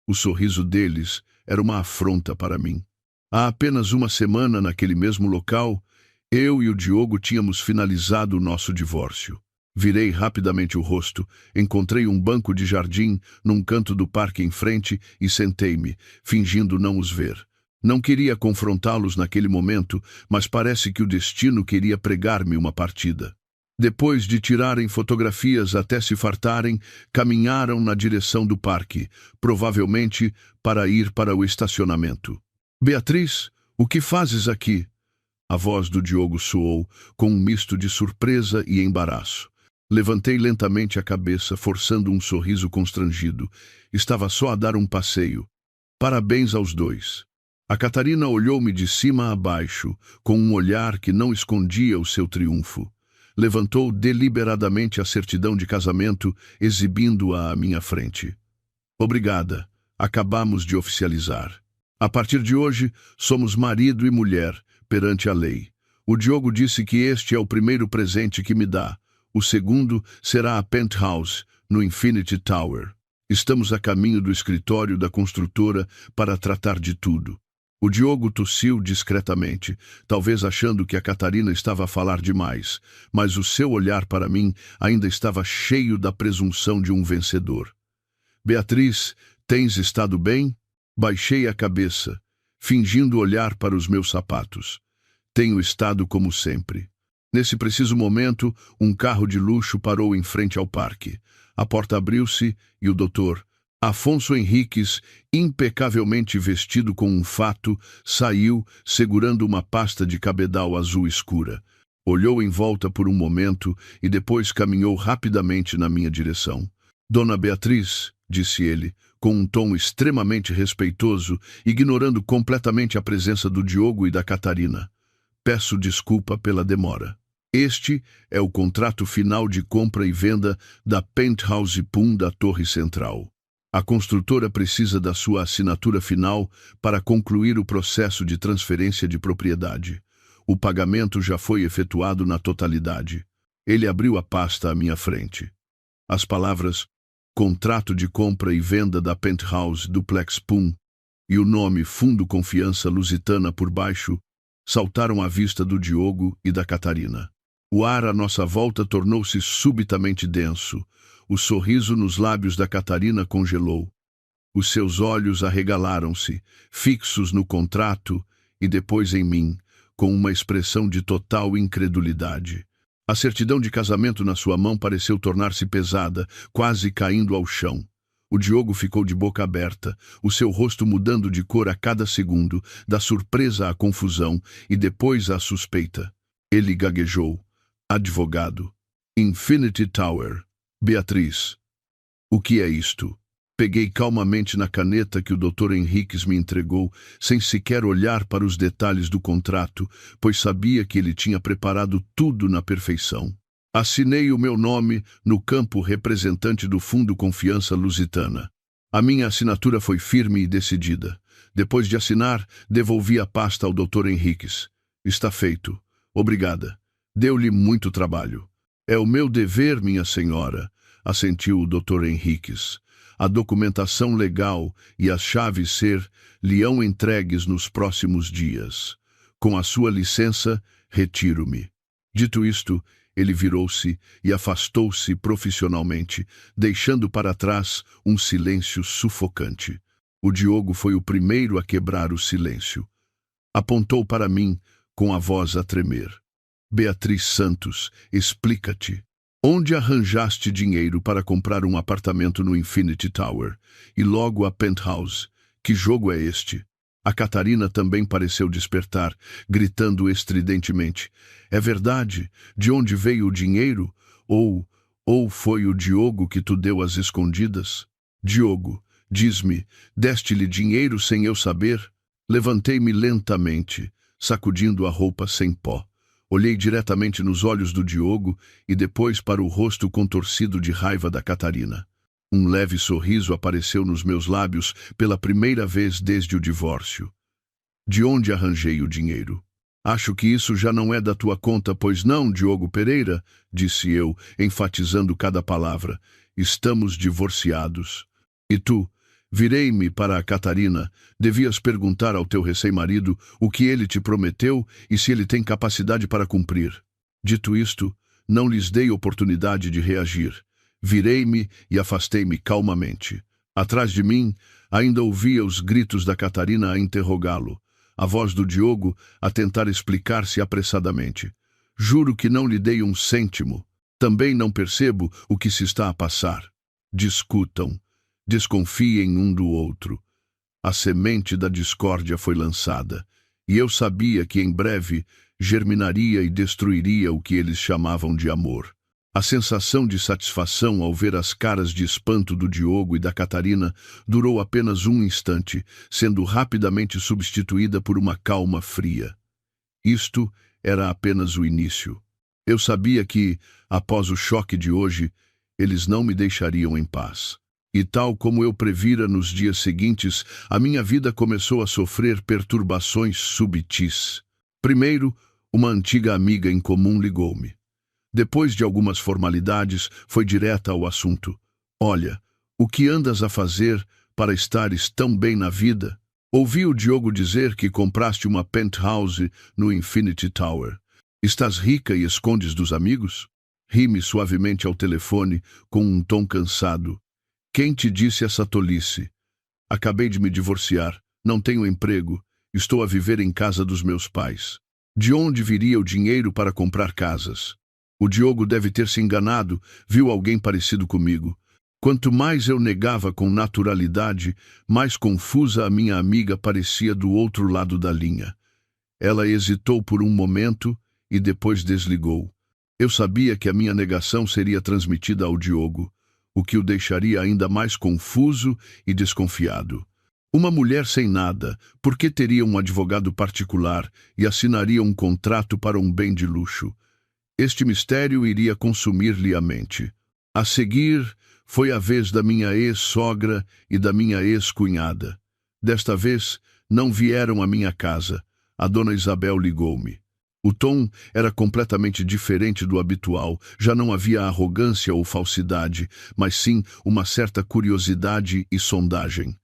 O sorriso deles era uma afronta para mim. Há apenas uma semana, naquele mesmo local, eu e o Diogo tínhamos finalizado o nosso divórcio. Virei rapidamente o rosto, encontrei um banco de jardim num canto do parque em frente e sentei-me, fingindo não os ver. Não queria confrontá-los naquele momento, mas parece que o destino queria pregar-me uma partida. Depois de tirarem fotografias até se fartarem, caminharam na direção do parque, provavelmente para ir para o estacionamento. Beatriz, o que fazes aqui? A voz do Diogo soou, com um misto de surpresa e embaraço. Levantei lentamente a cabeça, forçando um sorriso constrangido. Estava só a dar um passeio. Parabéns aos dois. A Catarina olhou-me de cima a baixo, com um olhar que não escondia o seu triunfo. Levantou deliberadamente a certidão de casamento, exibindo-a à minha frente. Obrigada. Acabamos de oficializar. A partir de hoje, somos marido e mulher, perante a lei. O Diogo disse que este é o primeiro presente que me dá. O segundo será a penthouse, no Infinity Tower. Estamos a caminho do escritório da construtora para tratar de tudo. O Diogo tossiu discretamente, talvez achando que a Catarina estava a falar demais, mas o seu olhar para mim ainda estava cheio da presunção de um vencedor. Beatriz, tens estado bem? Baixei a cabeça, fingindo olhar para os meus sapatos. Tenho estado como sempre. Nesse preciso momento, um carro de luxo parou em frente ao parque. A porta abriu-se e o doutor Afonso Henriques, impecavelmente vestido com um fato, saiu segurando uma pasta de cabedal azul escura. Olhou em volta por um momento e depois caminhou rapidamente na minha direção. Dona Beatriz, disse ele, com um tom extremamente respeitoso, ignorando completamente a presença do Diogo e da Catarina. Peço desculpa pela demora. Este é o contrato final de compra e venda da Penthouse Pum da Torre Central. A construtora precisa da sua assinatura final para concluir o processo de transferência de propriedade. O pagamento já foi efetuado na totalidade. Ele abriu a pasta à minha frente. As palavras Contrato de compra e venda da Penthouse Duplex Pum e o nome Fundo Confiança Lusitana por baixo saltaram à vista do Diogo e da Catarina. O ar à nossa volta tornou-se subitamente denso. O sorriso nos lábios da Catarina congelou. Os seus olhos arregalaram-se, fixos no contrato e depois em mim, com uma expressão de total incredulidade. A certidão de casamento na sua mão pareceu tornar-se pesada, quase caindo ao chão. O Diogo ficou de boca aberta, o seu rosto mudando de cor a cada segundo, da surpresa à confusão e depois à suspeita. Ele gaguejou. Advogado. Infinity Tower. Beatriz. O que é isto? Peguei calmamente na caneta que o Dr. Henriques me entregou, sem sequer olhar para os detalhes do contrato, pois sabia que ele tinha preparado tudo na perfeição. Assinei o meu nome no campo representante do Fundo Confiança Lusitana. A minha assinatura foi firme e decidida. Depois de assinar, devolvi a pasta ao Dr. Henriques. Está feito. Obrigada. Deu-lhe muito trabalho. É o meu dever, minha senhora, assentiu o Dr. Henriques. A documentação legal e as chaves ser-lhe-ão entregues nos próximos dias. Com a sua licença, retiro-me. Dito isto, ele virou-se e afastou-se profissionalmente, deixando para trás um silêncio sufocante. O Diogo foi o primeiro a quebrar o silêncio. Apontou para mim, com a voz a tremer. Beatriz Santos, explica-te. Onde arranjaste dinheiro para comprar um apartamento no Infinity Tower e logo a Penthouse? Que jogo é este? A Catarina também pareceu despertar, gritando estridentemente. É verdade? De onde veio o dinheiro? Ou foi o Diogo que tu deu às escondidas? Diogo, diz-me, deste-lhe dinheiro sem eu saber? Levantei-me lentamente, sacudindo a roupa sem pó. Olhei diretamente nos olhos do Diogo e depois para o rosto contorcido de raiva da Catarina. Um leve sorriso apareceu nos meus lábios pela primeira vez desde o divórcio. De onde arranjei o dinheiro? Acho que isso já não é da tua conta, pois não, Diogo Pereira, disse eu, enfatizando cada palavra. Estamos divorciados. E tu? Virei-me para a Catarina. Devias perguntar ao teu recém-marido o que ele te prometeu e se ele tem capacidade para cumprir. Dito isto, não lhes dei oportunidade de reagir. Virei-me e afastei-me calmamente. Atrás de mim, ainda ouvia os gritos da Catarina a interrogá-lo. a voz do Diogo a tentar explicar-se apressadamente. Juro que não lhe dei um cêntimo. Também não percebo o que se está a passar. Discutam. Desconfiem um do outro. A semente da discórdia foi lançada, e eu sabia que em breve germinaria e destruiria o que eles chamavam de amor. A sensação de satisfação ao ver as caras de espanto do Diogo e da Catarina durou apenas um instante, sendo rapidamente substituída por uma calma fria. Isto era apenas o início. Eu sabia que, após o choque de hoje, eles não me deixariam em paz. E tal como eu previra nos dias seguintes, a minha vida começou a sofrer perturbações subtis. Primeiro, uma antiga amiga em comum ligou-me. Depois de algumas formalidades, foi direta ao assunto. Olha, o que andas a fazer para estares tão bem na vida? Ouvi o Diogo dizer que compraste uma penthouse no Infinity Tower. Estás rica e escondes dos amigos? Ri-me suavemente ao telefone, com um tom cansado. Quem te disse essa tolice? Acabei de me divorciar, não tenho emprego, estou a viver em casa dos meus pais. De onde viria o dinheiro para comprar casas? O Diogo deve ter se enganado, viu alguém parecido comigo. Quanto mais eu negava com naturalidade, mais confusa a minha amiga parecia do outro lado da linha. Ela hesitou por um momento e depois desligou. Eu sabia que a minha negação seria transmitida ao Diogo, o que o deixaria ainda mais confuso e desconfiado. Uma mulher sem nada, por que teria um advogado particular e assinaria um contrato para um bem de luxo? Este mistério iria consumir-lhe a mente. A seguir, foi a vez da minha ex-sogra e da minha ex-cunhada. Desta vez, não vieram à minha casa. A dona Isabel ligou-me. O tom era completamente diferente do habitual. Já não havia arrogância ou falsidade, mas sim uma certa curiosidade e sondagem.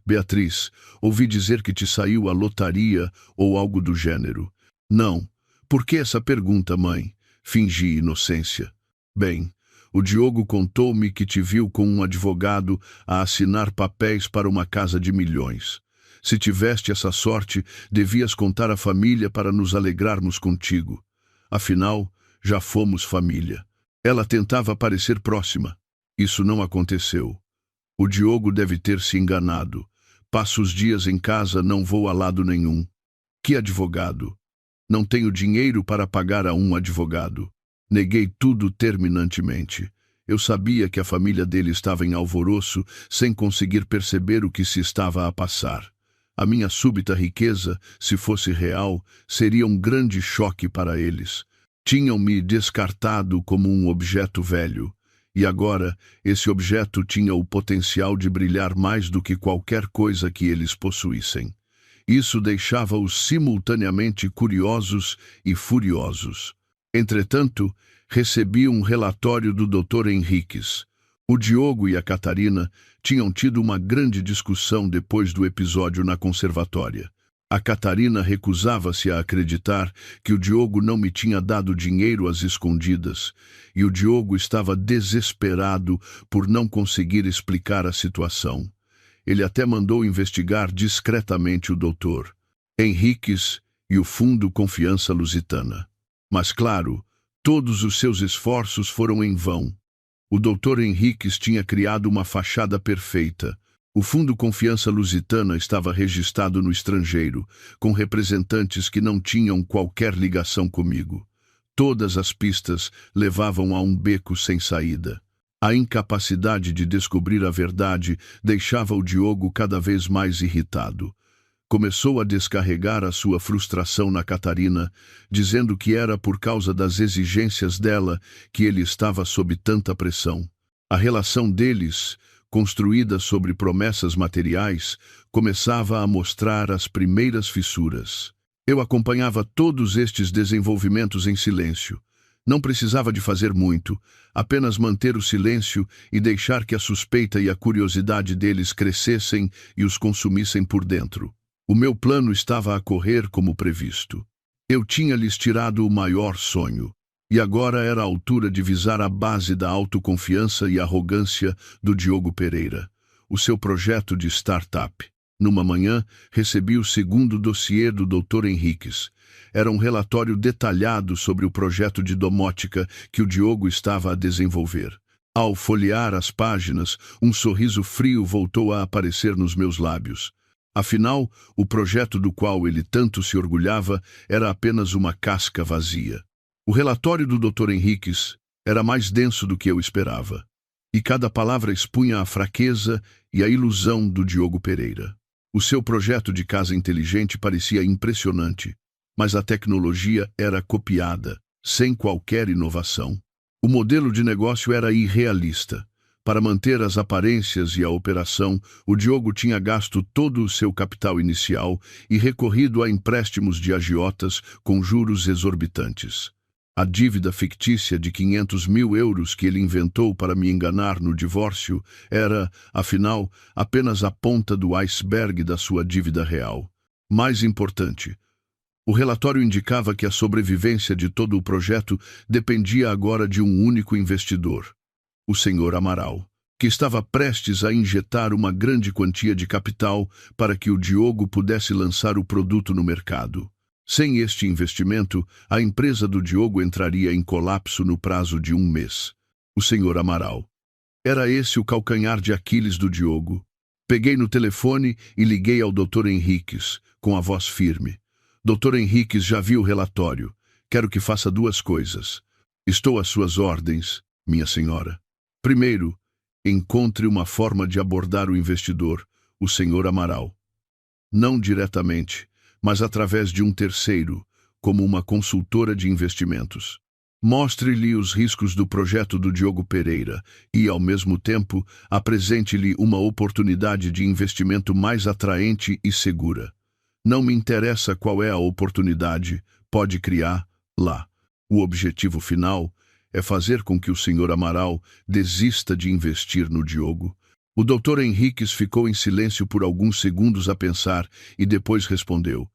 Beatriz, ouvi dizer que te saiu a lotaria ou algo do gênero. Não. Por que essa pergunta, mãe? Fingi inocência. Bem, o Diogo contou-me que te viu com um advogado a assinar papéis para uma casa de milhões. Se tiveste essa sorte, devias contar à família para nos alegrarmos contigo. Afinal, já fomos família. Ela tentava parecer próxima. Isso não aconteceu. O Diogo deve ter se enganado. Passo os dias em casa, não vou a lado nenhum. Que advogado? Não tenho dinheiro para pagar a um advogado. Neguei tudo terminantemente. Eu sabia que a família dele estava em alvoroço, sem conseguir perceber o que se estava a passar. A minha súbita riqueza, se fosse real, seria um grande choque para eles. Tinham-me descartado como um objeto velho, e agora esse objeto tinha o potencial de brilhar mais do que qualquer coisa que eles possuíssem. Isso deixava-os simultaneamente curiosos e furiosos. Entretanto, recebi um relatório do Dr. Henriques. O Diogo e a Catarina tinham tido uma grande discussão depois do episódio na conservatória. A Catarina recusava-se a acreditar que o Diogo não me tinha dado dinheiro às escondidas, e o Diogo estava desesperado por não conseguir explicar a situação. Ele até mandou investigar discretamente o doutor Henriques e o Fundo Confiança Lusitana. Mas, claro, todos os seus esforços foram em vão. O Dr. Henriques tinha criado uma fachada perfeita. O Fundo Confiança Lusitana estava registrado no estrangeiro, com representantes que não tinham qualquer ligação comigo. Todas as pistas levavam a um beco sem saída. A incapacidade de descobrir a verdade deixava o Diogo cada vez mais irritado. Começou a descarregar a sua frustração na Catarina, dizendo que era por causa das exigências dela que ele estava sob tanta pressão. A relação deles, construída sobre promessas materiais, começava a mostrar as primeiras fissuras. Eu acompanhava todos estes desenvolvimentos em silêncio. Não precisava de fazer muito, apenas manter o silêncio e deixar que a suspeita e a curiosidade deles crescessem e os consumissem por dentro. O meu plano estava a correr como previsto. Eu tinha lhes tirado o maior sonho, e agora era a altura de visar a base da autoconfiança e arrogância do Diogo Pereira, o seu projeto de startup. Numa manhã, recebi o segundo dossiê do Dr. Henriques. Era um relatório detalhado sobre o projeto de domótica que o Diogo estava a desenvolver. Ao folhear as páginas, um sorriso frio voltou a aparecer nos meus lábios. Afinal, o projeto do qual ele tanto se orgulhava era apenas uma casca vazia. O relatório do Dr. Henriques era mais denso do que eu esperava, e cada palavra expunha a fraqueza e a ilusão do Diogo Pereira. O seu projeto de casa inteligente parecia impressionante, mas a tecnologia era copiada, sem qualquer inovação. O modelo de negócio era irrealista. Para manter as aparências e a operação, o Diogo tinha gasto todo o seu capital inicial e recorrido a empréstimos de agiotas com juros exorbitantes. A dívida fictícia de 500 mil euros que ele inventou para me enganar no divórcio era, afinal, apenas a ponta do iceberg da sua dívida real. Mais importante, o relatório indicava que a sobrevivência de todo o projeto dependia agora de um único investidor, o Sr. Amaral, que estava prestes a injetar uma grande quantia de capital para que o Diogo pudesse lançar o produto no mercado. Sem este investimento, a empresa do Diogo entraria em colapso no prazo de 1 mês. O Sr. Amaral. Era esse o calcanhar de Aquiles do Diogo. Peguei no telefone e liguei ao Dr. Henriques, com a voz firme. Dr. Henriques já viu o relatório. Quero que faça 2 coisas. Estou às suas ordens, minha senhora. Primeiro, encontre uma forma de abordar o investidor, o Sr. Amaral. Não diretamente, mas através de um terceiro, como uma consultora de investimentos. Mostre-lhe os riscos do projeto do Diogo Pereira e, ao mesmo tempo, apresente-lhe uma oportunidade de investimento mais atraente e segura. Não me interessa qual é a oportunidade, pode criar lá. O objetivo final é fazer com que o Sr. Amaral desista de investir no Diogo. O Dr. Henriques ficou em silêncio por alguns segundos a pensar e depois respondeu: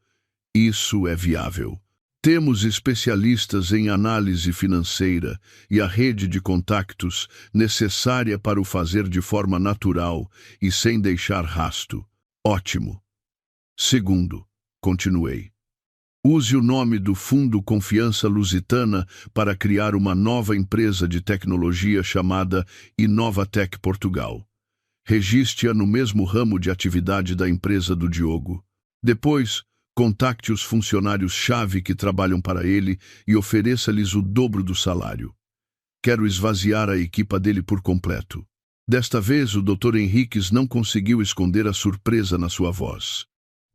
isso é viável. Temos especialistas em análise financeira e a rede de contactos necessária para o fazer de forma natural e sem deixar rasto. Ótimo. Segundo, continuei. Use o nome do Fundo Confiança Lusitana para criar uma nova empresa de tecnologia chamada Inovatec Portugal. Registre-a no mesmo ramo de atividade da empresa do Diogo. Depois, contacte os funcionários-chave que trabalham para ele e ofereça-lhes o dobro do salário. Quero esvaziar a equipa dele por completo. Desta vez, o Dr. Henriques não conseguiu esconder a surpresa na sua voz.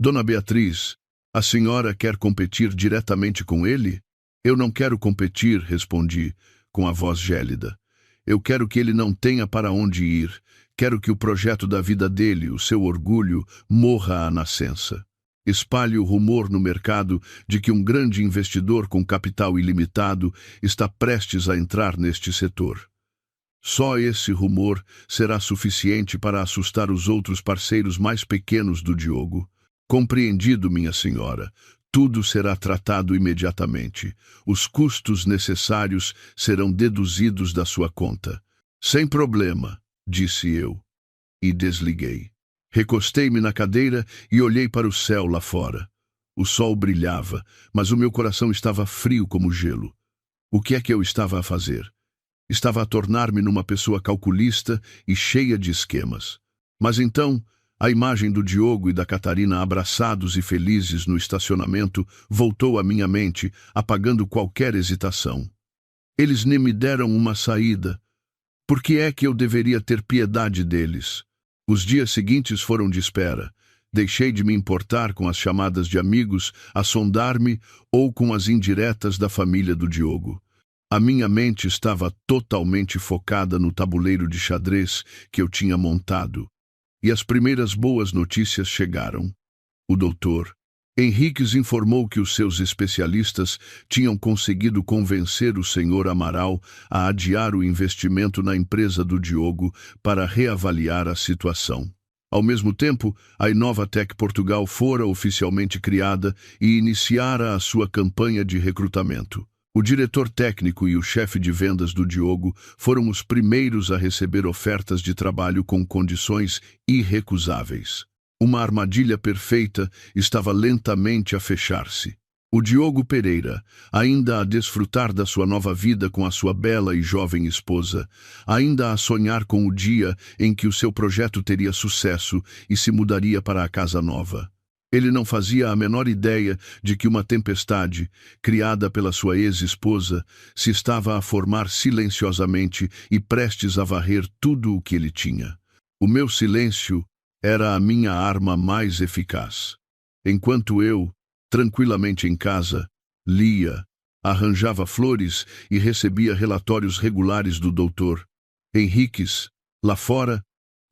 Dona Beatriz, a senhora quer competir diretamente com ele? Eu não quero competir, respondi, com a voz gélida. Eu quero que ele não tenha para onde ir. Quero que o projeto da vida dele, o seu orgulho, morra à nascença. Espalhe o rumor no mercado de que um grande investidor com capital ilimitado está prestes a entrar neste setor. Só esse rumor será suficiente para assustar os outros parceiros mais pequenos do Diogo. Compreendido, minha senhora. Tudo será tratado imediatamente. Os custos necessários serão deduzidos da sua conta. Sem problema, disse eu, e desliguei. Recostei-me na cadeira e olhei para o céu lá fora. O sol brilhava, mas o meu coração estava frio como gelo. O que é que eu estava a fazer? Estava a tornar-me numa pessoa calculista e cheia de esquemas. Mas então, a imagem do Diogo e da Catarina abraçados e felizes no estacionamento voltou à minha mente, apagando qualquer hesitação. Eles nem me deram uma saída. Por que é que eu deveria ter piedade deles? Os dias seguintes foram de espera. Deixei de me importar com as chamadas de amigos a sondar-me ou com as indiretas da família do Diogo. A minha mente estava totalmente focada no tabuleiro de xadrez que eu tinha montado. E as primeiras boas notícias chegaram. O doutor Henriques informou que os seus especialistas tinham conseguido convencer o Sr. Amaral a adiar o investimento na empresa do Diogo para reavaliar a situação. Ao mesmo tempo, a Inovatec Portugal fora oficialmente criada e iniciara a sua campanha de recrutamento. O diretor técnico e o chefe de vendas do Diogo foram os primeiros a receber ofertas de trabalho com condições irrecusáveis. Uma armadilha perfeita estava lentamente a fechar-se. O Diogo Pereira, ainda a desfrutar da sua nova vida com a sua bela e jovem esposa, ainda a sonhar com o dia em que o seu projeto teria sucesso e se mudaria para a casa nova. Ele não fazia a menor ideia de que uma tempestade, criada pela sua ex-esposa, se estava a formar silenciosamente e prestes a varrer tudo o que ele tinha. O meu silêncio era a minha arma mais eficaz. Enquanto eu, tranquilamente em casa, lia, arranjava flores e recebia relatórios regulares do Dr. Henriques, lá fora,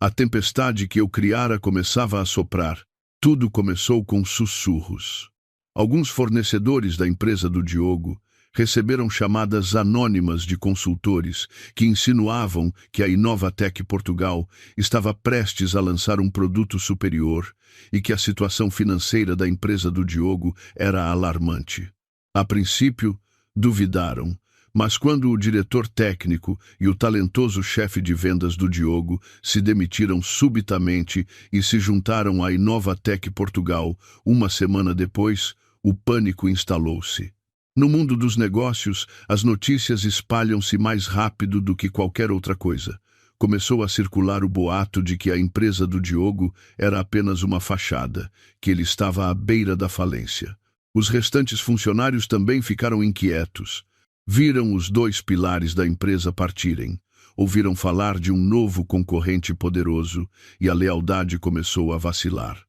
a tempestade que eu criara começava a soprar. Tudo começou com sussurros. Alguns fornecedores da empresa do Diogo receberam chamadas anônimas de consultores que insinuavam que a Inovatec Portugal estava prestes a lançar um produto superior e que a situação financeira da empresa do Diogo era alarmante. A princípio, duvidaram, mas quando o diretor técnico e o talentoso chefe de vendas do Diogo se demitiram subitamente e se juntaram à Inovatec Portugal, uma semana depois, o pânico instalou-se. No mundo dos negócios, as notícias espalham-se mais rápido do que qualquer outra coisa. Começou a circular o boato de que a empresa do Diogo era apenas uma fachada, que ele estava à beira da falência. Os restantes funcionários também ficaram inquietos. Viram os dois pilares da empresa partirem, ouviram falar de um novo concorrente poderoso e a lealdade começou a vacilar.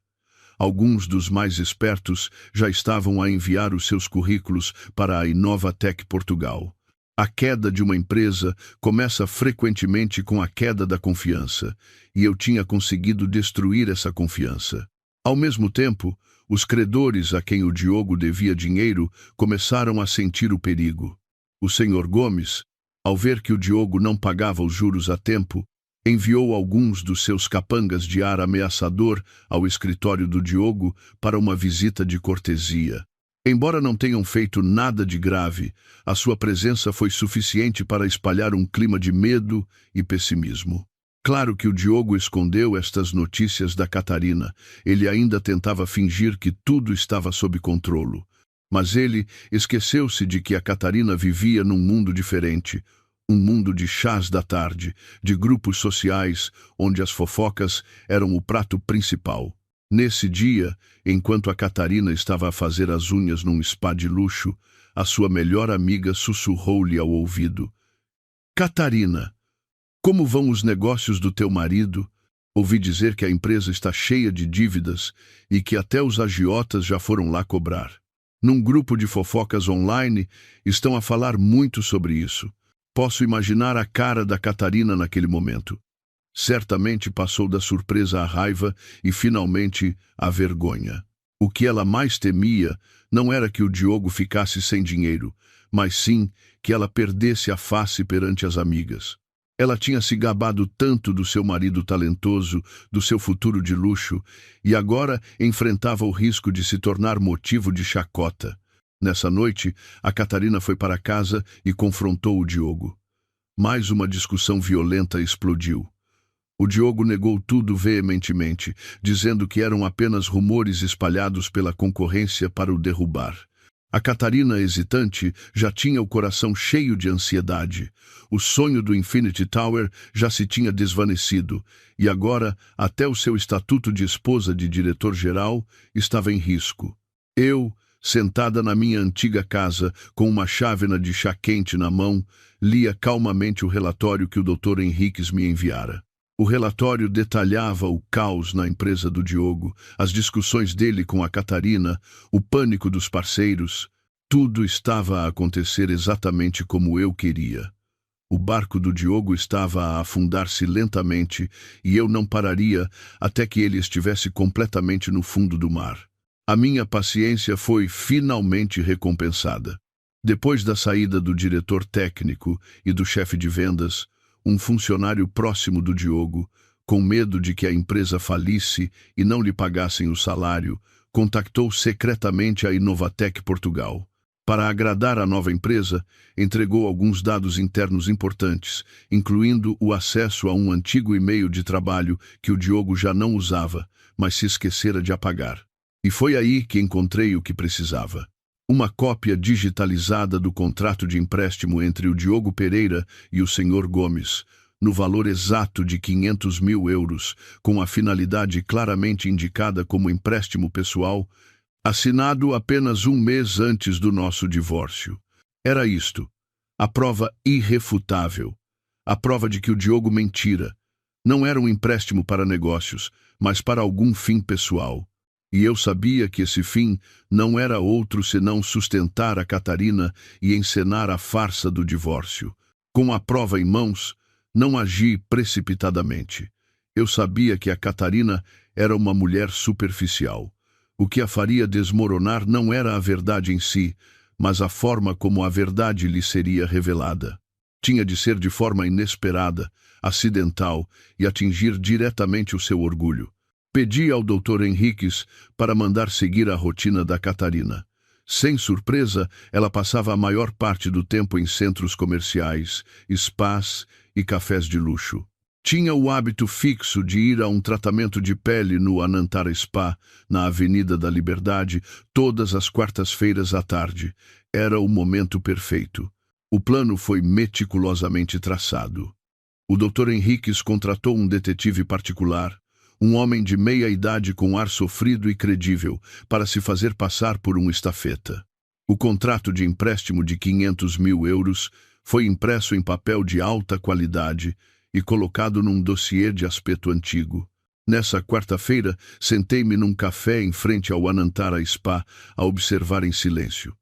Alguns dos mais espertos já estavam a enviar os seus currículos para a Inovatec Portugal. A queda de uma empresa começa frequentemente com a queda da confiança, e eu tinha conseguido destruir essa confiança. Ao mesmo tempo, os credores a quem o Diogo devia dinheiro começaram a sentir o perigo. O Sr. Gomes, ao ver que o Diogo não pagava os juros a tempo, enviou alguns dos seus capangas de ar ameaçador ao escritório do Diogo para uma visita de cortesia. Embora não tenham feito nada de grave, a sua presença foi suficiente para espalhar um clima de medo e pessimismo. Claro que o Diogo escondeu estas notícias da Catarina. Ele ainda tentava fingir que tudo estava sob controle. Mas ele esqueceu-se de que a Catarina vivia num mundo diferente, um mundo de chás da tarde, de grupos sociais, onde as fofocas eram o prato principal. Nesse dia, enquanto a Catarina estava a fazer as unhas num spa de luxo, a sua melhor amiga sussurrou-lhe ao ouvido: "Catarina, como vão os negócios do teu marido? Ouvi dizer que a empresa está cheia de dívidas e que até os agiotas já foram lá cobrar. Num grupo de fofocas online, estão a falar muito sobre isso. Posso imaginar a cara da Catarina naquele momento. Certamente passou da surpresa à raiva e, finalmente, à vergonha. O que ela mais temia não era que o Diogo ficasse sem dinheiro, mas sim que ela perdesse a face perante as amigas. Ela tinha se gabado tanto do seu marido talentoso, do seu futuro de luxo, e agora enfrentava o risco de se tornar motivo de chacota. Nessa noite, a Catarina foi para casa e confrontou o Diogo. Mais uma discussão violenta explodiu. O Diogo negou tudo veementemente, dizendo que eram apenas rumores espalhados pela concorrência para o derrubar. A Catarina, hesitante, já tinha o coração cheio de ansiedade. O sonho do Infinity Tower já se tinha desvanecido, e agora até o seu estatuto de esposa de diretor-geral estava em risco. Eu, sentada na minha antiga casa, com uma chávena de chá quente na mão, lia calmamente o relatório que o Dr. Henriques me enviara. O relatório detalhava o caos na empresa do Diogo, as discussões dele com a Catarina, o pânico dos parceiros. Tudo estava a acontecer exatamente como eu queria. O barco do Diogo estava a afundar-se lentamente e eu não pararia até que ele estivesse completamente no fundo do mar. A minha paciência foi finalmente recompensada. Depois da saída do diretor técnico e do chefe de vendas, um funcionário próximo do Diogo, com medo de que a empresa falisse e não lhe pagassem o salário, contactou secretamente a Inovatec Portugal. Para agradar a nova empresa, entregou alguns dados internos importantes, incluindo o acesso a um antigo e-mail de trabalho que o Diogo já não usava, mas se esquecera de apagar. E foi aí que encontrei o que precisava. Uma cópia digitalizada do contrato de empréstimo entre o Diogo Pereira e o Sr. Gomes, no valor exato de 500 mil euros, com a finalidade claramente indicada como empréstimo pessoal, assinado apenas um mês antes do nosso divórcio. Era isto, a prova irrefutável, a prova de que o Diogo mentira. Não era um empréstimo para negócios, mas para algum fim pessoal. E eu sabia que esse fim não era outro senão sustentar a Catarina e encenar a farsa do divórcio. Com a prova em mãos, não agi precipitadamente. Eu sabia que a Catarina era uma mulher superficial. O que a faria desmoronar não era a verdade em si, mas a forma como a verdade lhe seria revelada. Tinha de ser de forma inesperada, acidental e atingir diretamente o seu orgulho. Pedi ao Dr. Henriques para mandar seguir a rotina da Catarina. Sem surpresa, ela passava a maior parte do tempo em centros comerciais, spas e cafés de luxo. Tinha o hábito fixo de ir a um tratamento de pele no Anantara Spa, na Avenida da Liberdade, todas as quartas-feiras à tarde. Era o momento perfeito. O plano foi meticulosamente traçado. O Dr. Henriques contratou um detetive particular, um homem de meia idade com ar sofrido e credível, para se fazer passar por um estafeta. O contrato de empréstimo de 500 mil euros foi impresso em papel de alta qualidade e colocado num dossiê de aspecto antigo. Nessa quarta-feira, sentei-me num café em frente ao Anantara Spa a observar em silêncio.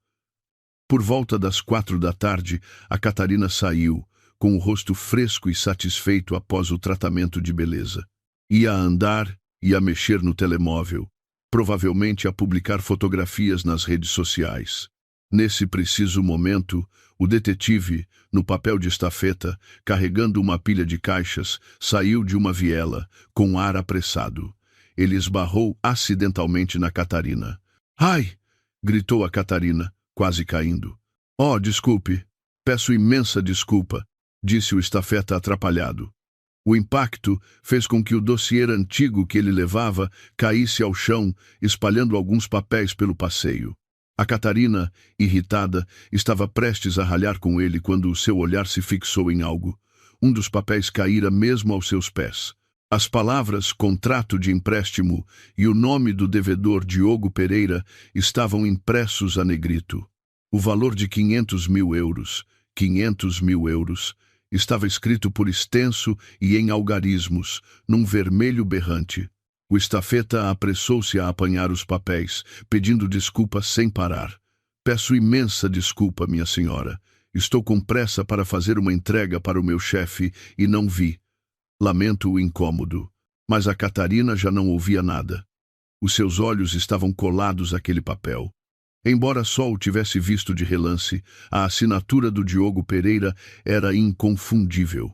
Por volta das 4 da tarde, a Catarina saiu, com o rosto fresco e satisfeito após o tratamento de beleza. Ia a andar, ia a mexer no telemóvel, provavelmente a publicar fotografias nas redes sociais. Nesse preciso momento, o detetive, no papel de estafeta, carregando uma pilha de caixas, saiu de uma viela, com ar apressado. Ele esbarrou acidentalmente na Catarina. "Ai!" gritou a Catarina, quase caindo. "Oh, desculpe. Peço imensa desculpa", disse o estafeta atrapalhado. O impacto fez com que o dossiê antigo que ele levava caísse ao chão, espalhando alguns papéis pelo passeio. A Catarina, irritada, estava prestes a ralhar com ele quando o seu olhar se fixou em algo. Um dos papéis caíra mesmo aos seus pés. As palavras contrato de empréstimo e o nome do devedor Diogo Pereira estavam impressos a negrito. O valor de 500 mil euros, 500 mil euros, estava escrito por extenso e em algarismos, num vermelho berrante. O estafeta apressou-se a apanhar os papéis, pedindo desculpa sem parar. "Peço imensa desculpa, minha senhora. Estou com pressa para fazer uma entrega para o meu chefe e não vi. Lamento o incômodo." Mas a Catarina já não ouvia nada. Os seus olhos estavam colados àquele papel. Embora só o tivesse visto de relance, a assinatura do Diogo Pereira era inconfundível.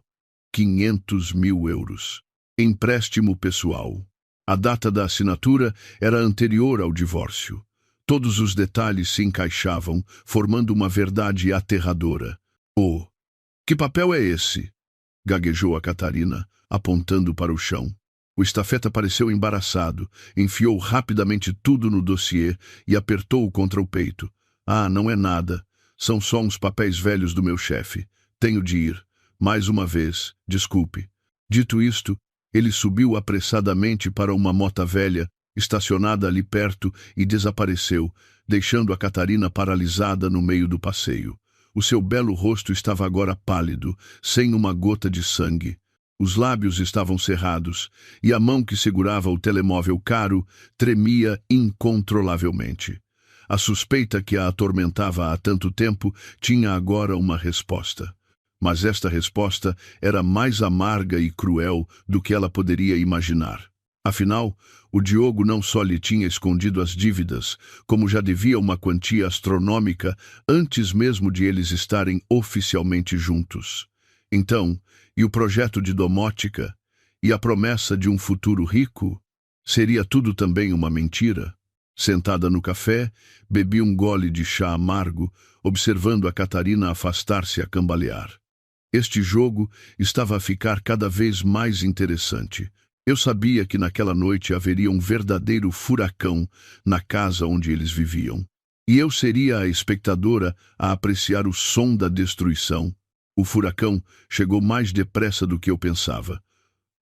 500 mil euros. Empréstimo pessoal. A data da assinatura era anterior ao divórcio. Todos os detalhes se encaixavam, formando uma verdade aterradora. "Oh, que papel é esse?" gaguejou a Catarina, apontando para o chão. O estafeta pareceu embaraçado, enfiou rapidamente tudo no dossiê e apertou-o contra o peito. "Ah, não é nada. São só uns papéis velhos do meu chefe. Tenho de ir. Mais uma vez, desculpe." Dito isto, ele subiu apressadamente para uma mota velha, estacionada ali perto, e desapareceu, deixando a Catarina paralisada no meio do passeio. O seu belo rosto estava agora pálido, sem uma gota de sangue. Os lábios estavam cerrados, e a mão que segurava o telemóvel caro tremia incontrolavelmente. A suspeita que a atormentava há tanto tempo tinha agora uma resposta. Mas esta resposta era mais amarga e cruel do que ela poderia imaginar. Afinal, o Diogo não só lhe tinha escondido as dívidas, como já devia uma quantia astronômica antes mesmo de eles estarem oficialmente juntos. Então, e o projeto de domótica? E a promessa de um futuro rico? Seria tudo também uma mentira? Sentada no café, bebi um gole de chá amargo, observando a Catarina afastar-se a cambalear. Este jogo estava a ficar cada vez mais interessante. Eu sabia que naquela noite haveria um verdadeiro furacão na casa onde eles viviam. E eu seria a espectadora a apreciar o som da destruição. O furacão chegou mais depressa do que eu pensava.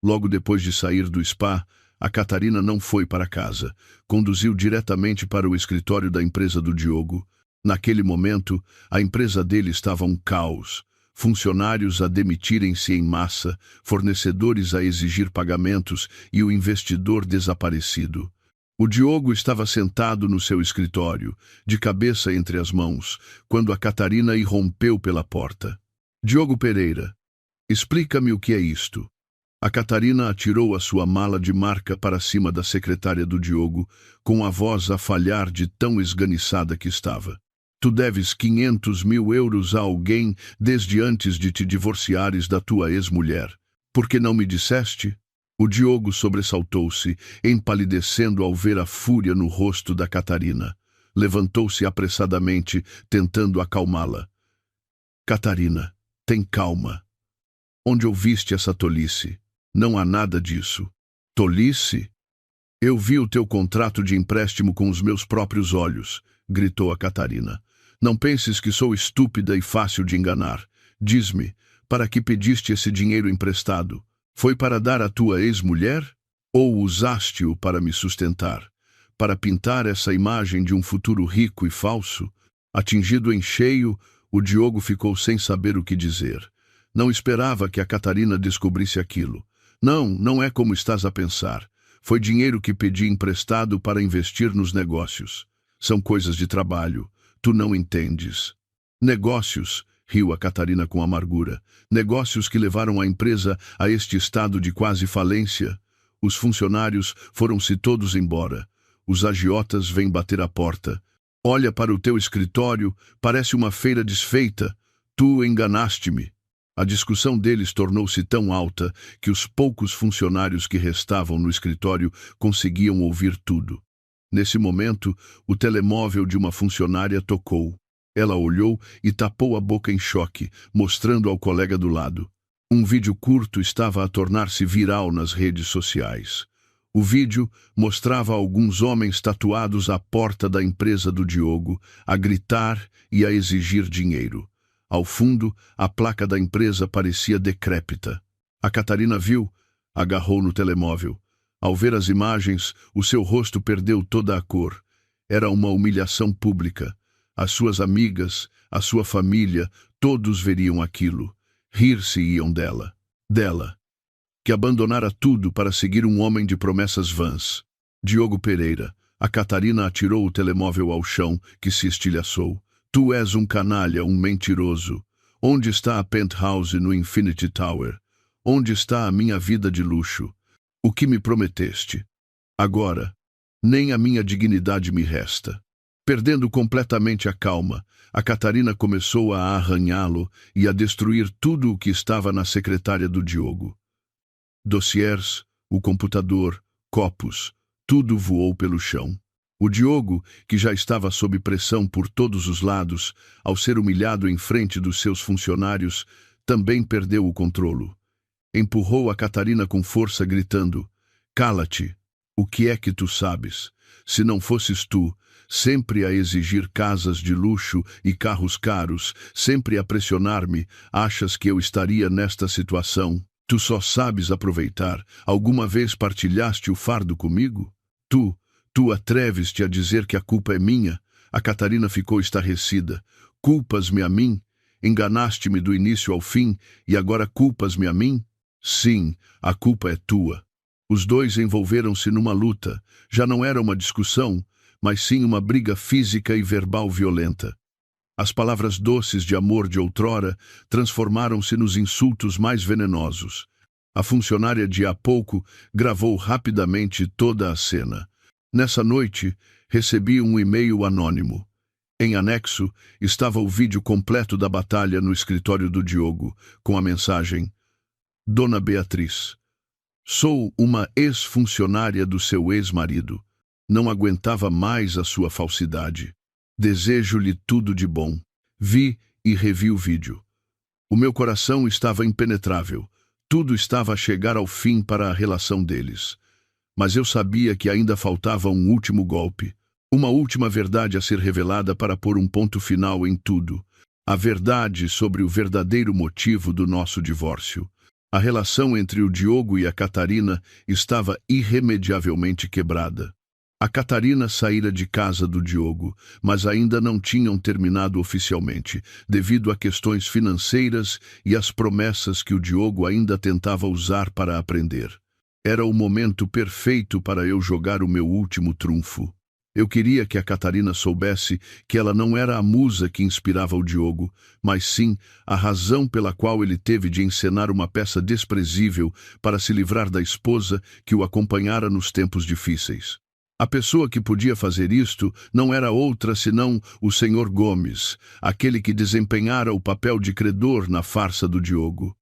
Logo depois de sair do spa, a Catarina não foi para casa. Conduziu diretamente para o escritório da empresa do Diogo. Naquele momento, a empresa dele estava um caos. Funcionários a demitirem-se em massa, fornecedores a exigir pagamentos e o investidor desaparecido. O Diogo estava sentado no seu escritório, de cabeça entre as mãos, quando a Catarina irrompeu pela porta. Diogo Pereira, explica-me o que é isto. A Catarina atirou a sua mala de marca para cima da secretária do Diogo, com a voz a falhar de tão esganiçada que estava. Tu deves 500 mil euros a alguém desde antes de te divorciares da tua ex-mulher. Por que não me disseste? O Diogo sobressaltou-se, empalidecendo ao ver a fúria no rosto da Catarina. Levantou-se apressadamente, tentando acalmá-la. Catarina, tem calma. Onde ouviste essa tolice? Não há nada disso. Tolice? Eu vi o teu contrato de empréstimo com os meus próprios olhos, gritou a Catarina. Não penses que sou estúpida e fácil de enganar. Diz-me, para que pediste esse dinheiro emprestado? Foi para dar à tua ex-mulher? Ou usaste-o para me sustentar? Para pintar essa imagem de um futuro rico e falso? Atingido em cheio, o Diogo ficou sem saber o que dizer. Não esperava que a Catarina descobrisse aquilo. Não, não é como estás a pensar. Foi dinheiro que pedi emprestado para investir nos negócios. São coisas de trabalho. Tu não entendes. Negócios, riu a Catarina com amargura. Negócios que levaram a empresa a este estado de quase falência. Os funcionários foram-se todos embora. Os agiotas vêm bater a porta. Olha para o teu escritório, parece uma feira desfeita. Tu enganaste-me. A discussão deles tornou-se tão alta que os poucos funcionários que restavam no escritório conseguiam ouvir tudo. Nesse momento, o telemóvel de uma funcionária tocou. Ela olhou e tapou a boca em choque, mostrando ao colega do lado. Um vídeo curto estava a tornar-se viral nas redes sociais. O vídeo mostrava alguns homens tatuados à porta da empresa do Diogo, a gritar e a exigir dinheiro. Ao fundo, a placa da empresa parecia decrépita. A Catarina viu, agarrou no telemóvel. Ao ver as imagens, o seu rosto perdeu toda a cor. Era uma humilhação pública. As suas amigas, a sua família, todos veriam aquilo. Rir-se-iam dela, que abandonara tudo para seguir um homem de promessas vãs. Diogo Pereira. A Catarina atirou o telemóvel ao chão, que se estilhaçou. Tu és um canalha, um mentiroso. Onde está a penthouse no Infinity Tower? Onde está a minha vida de luxo? O que me prometeste? Agora, nem a minha dignidade me resta. Perdendo completamente a calma, a Catarina começou a arranhá-lo e a destruir tudo o que estava na secretária do Diogo. Dossiers, o computador, copos, tudo voou pelo chão. O Diogo, que já estava sob pressão por todos os lados, ao ser humilhado em frente dos seus funcionários, também perdeu o controle. Empurrou a Catarina com força, gritando: Cala-te! O que é que tu sabes? Se não fosses tu, sempre a exigir casas de luxo e carros caros, sempre a pressionar-me, achas que eu estaria nesta situação? Tu só sabes aproveitar. Alguma vez partilhaste o fardo comigo? Tu atreves-te a dizer que a culpa é minha? A Catarina ficou estarrecida. Culpas-me a mim? Enganaste-me do início ao fim e agora culpas-me a mim? Sim, a culpa é tua. Os dois envolveram-se numa luta. Já não era uma discussão, mas sim uma briga física e verbal violenta. As palavras doces de amor de outrora transformaram-se nos insultos mais venenosos. A funcionária de há pouco gravou rapidamente toda a cena. Nessa noite, recebi um e-mail anônimo. Em anexo, estava o vídeo completo da batalha no escritório do Diogo, com a mensagem: Dona Beatriz, sou uma ex-funcionária do seu ex-marido. Não aguentava mais a sua falsidade. Desejo-lhe tudo de bom. Vi e revi o vídeo. O meu coração estava impenetrável. Tudo estava a chegar ao fim para a relação deles. Mas eu sabia que ainda faltava um último golpe. Uma última verdade a ser revelada para pôr um ponto final em tudo. A verdade sobre o verdadeiro motivo do nosso divórcio. A relação entre o Diogo e a Catarina estava irremediavelmente quebrada. A Catarina saíra de casa do Diogo, mas ainda não tinham terminado oficialmente, devido a questões financeiras e às promessas que o Diogo ainda tentava usar para aprender. Era o momento perfeito para eu jogar o meu último trunfo. Eu queria que a Catarina soubesse que ela não era a musa que inspirava o Diogo, mas sim a razão pela qual ele teve de encenar uma peça desprezível para se livrar da esposa que o acompanhara nos tempos difíceis. A pessoa que podia fazer isto não era outra senão o Sr. Gomes, aquele que desempenhara o papel de credor na farsa do Diogo.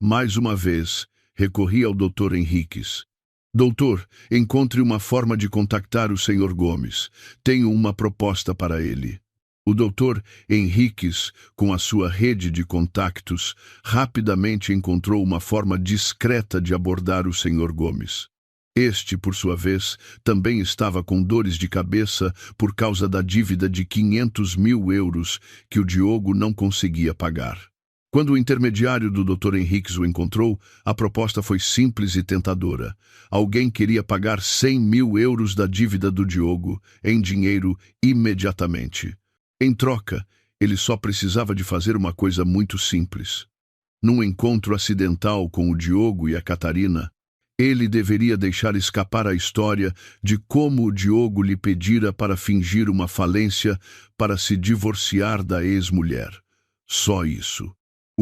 Mais uma vez, recorri ao Dr. Henriques. Doutor, encontre uma forma de contactar o Sr. Gomes. Tenho uma proposta para ele. O Dr. Henriques, com a sua rede de contactos, rapidamente encontrou uma forma discreta de abordar o Sr. Gomes. Este, por sua vez, também estava com dores de cabeça por causa da dívida de 500 mil euros que o Diogo não conseguia pagar. Quando o intermediário do Dr. Henriques o encontrou, a proposta foi simples e tentadora. Alguém queria pagar 100 mil euros da dívida do Diogo, em dinheiro, imediatamente. Em troca, ele só precisava de fazer uma coisa muito simples. Num encontro acidental com o Diogo e a Catarina, ele deveria deixar escapar a história de como o Diogo lhe pedira para fingir uma falência para se divorciar da ex-mulher. Só isso.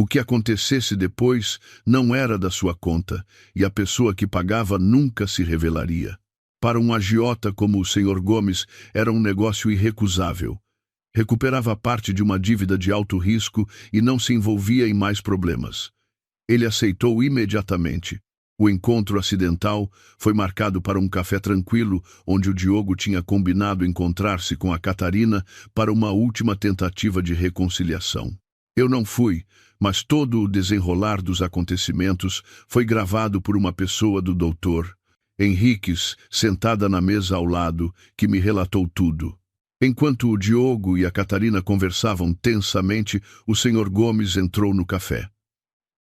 O que acontecesse depois não era da sua conta, e a pessoa que pagava nunca se revelaria. Para um agiota como o Sr. Gomes, era um negócio irrecusável. Recuperava parte de uma dívida de alto risco e não se envolvia em mais problemas. Ele aceitou imediatamente. O encontro acidental foi marcado para um café tranquilo, onde o Diogo tinha combinado encontrar-se com a Catarina para uma última tentativa de reconciliação. Eu não fui, mas todo o desenrolar dos acontecimentos foi gravado por uma pessoa do Dr. Henriques, sentada na mesa ao lado, que me relatou tudo. Enquanto o Diogo e a Catarina conversavam tensamente, o Sr. Gomes entrou no café.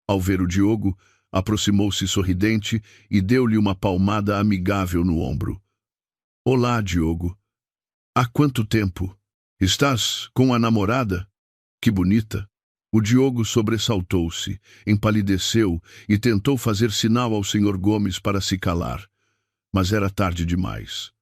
Ao ver o Diogo, aproximou-se sorridente e deu-lhe uma palmada amigável no ombro. Olá, Diogo. Há quanto tempo? Estás com a namorada? Que bonita. O Diogo sobressaltou-se, empalideceu e tentou fazer sinal ao Sr. Gomes para se calar. Mas era tarde demais.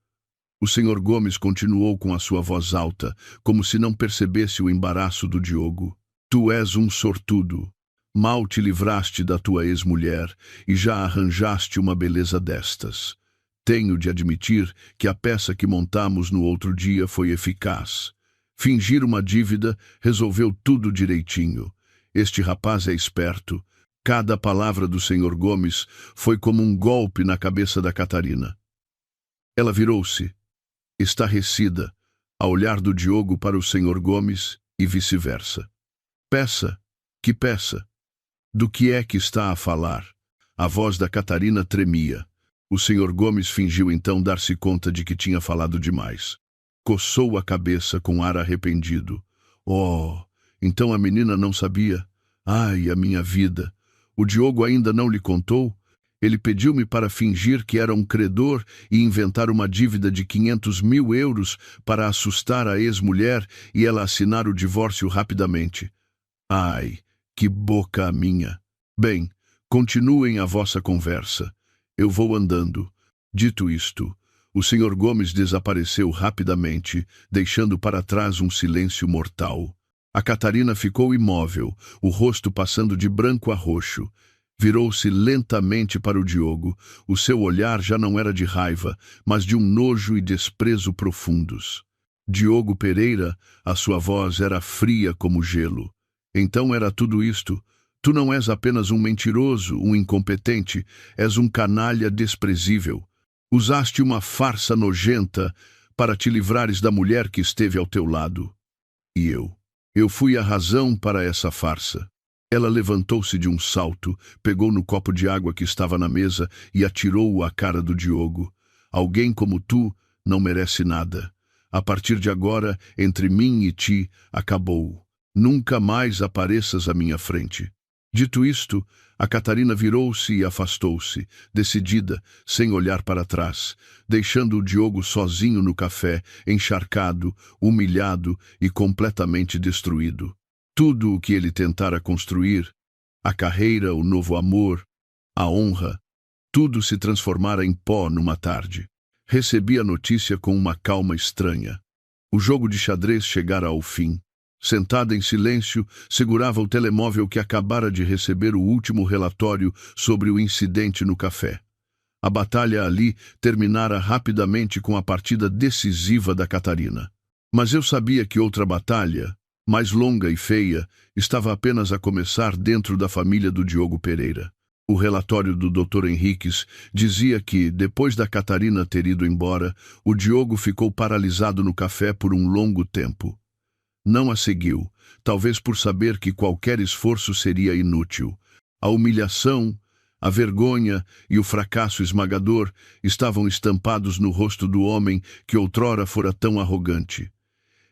O Sr. Gomes continuou com a sua voz alta, como se não percebesse o embaraço do Diogo. Tu és um sortudo. Mal te livraste da tua ex-mulher e já arranjaste uma beleza destas. Tenho de admitir que a peça que montamos no outro dia foi eficaz. Fingir uma dívida resolveu tudo direitinho. Este rapaz é esperto. Cada palavra do Sr. Gomes foi como um golpe na cabeça da Catarina. Ela virou-se, estarrecida, a olhar do Diogo para o Sr. Gomes e vice-versa. Peça? Que peça? Do que é que está a falar? A voz da Catarina tremia. O Sr. Gomes fingiu então dar-se conta de que tinha falado demais. Coçou a cabeça com ar arrependido. Oh, então a menina não sabia? Ai, a minha vida! O Diogo ainda não lhe contou? Ele pediu-me para fingir que era um credor e inventar uma dívida de 500 mil euros para assustar a ex-mulher e ela assinar o divórcio rapidamente. Ai, que boca a minha! Bem, continuem a vossa conversa. Eu vou andando. Dito isto, o Sr. Gomes desapareceu rapidamente, deixando para trás um silêncio mortal. A Catarina ficou imóvel, o rosto passando de branco a roxo. Virou-se lentamente para o Diogo. O seu olhar já não era de raiva, mas de um nojo e desprezo profundos. Diogo Pereira, a sua voz era fria como gelo. Então era tudo isto. Tu não és apenas um mentiroso, um incompetente, és um canalha desprezível. Usaste uma farsa nojenta para te livrares da mulher que esteve ao teu lado. E eu fui a razão para essa farsa. Ela levantou-se de um salto, pegou no copo de água que estava na mesa e atirou-o à cara do Diogo. Alguém como tu não merece nada. A partir de agora, entre mim e ti, acabou. Nunca mais apareças à minha frente. Dito isto, a Catarina virou-se e afastou-se, decidida, sem olhar para trás, deixando o Diogo sozinho no café, encharcado, humilhado e completamente destruído. Tudo o que ele tentara construir, a carreira, o novo amor, a honra, tudo se transformara em pó numa tarde. Recebi a notícia com uma calma estranha. O jogo de xadrez chegara ao fim. Sentada em silêncio, segurava o telemóvel que acabara de receber o último relatório sobre o incidente no café. A batalha ali terminara rapidamente com a partida decisiva da Catarina. Mas eu sabia que outra batalha, mais longa e feia, estava apenas a começar dentro da família do Diogo Pereira. O relatório do Dr. Henriques dizia que, depois da Catarina ter ido embora, o Diogo ficou paralisado no café por um longo tempo. Não a seguiu, talvez por saber que qualquer esforço seria inútil. A humilhação, a vergonha e o fracasso esmagador estavam estampados no rosto do homem que outrora fora tão arrogante.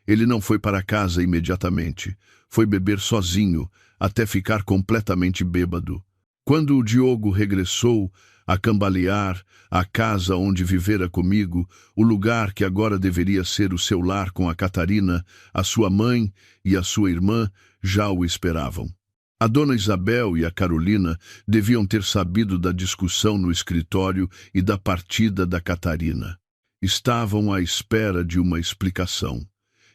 Ele não foi para casa imediatamente. Foi beber sozinho, até ficar completamente bêbado. Quando o Diogo regressou a cambalear à casa onde vivera comigo, o lugar que agora deveria ser o seu lar com a Catarina, a sua mãe e a sua irmã já o esperavam. A dona Isabel e a Carolina deviam ter sabido da discussão no escritório e da partida da Catarina. Estavam à espera de uma explicação.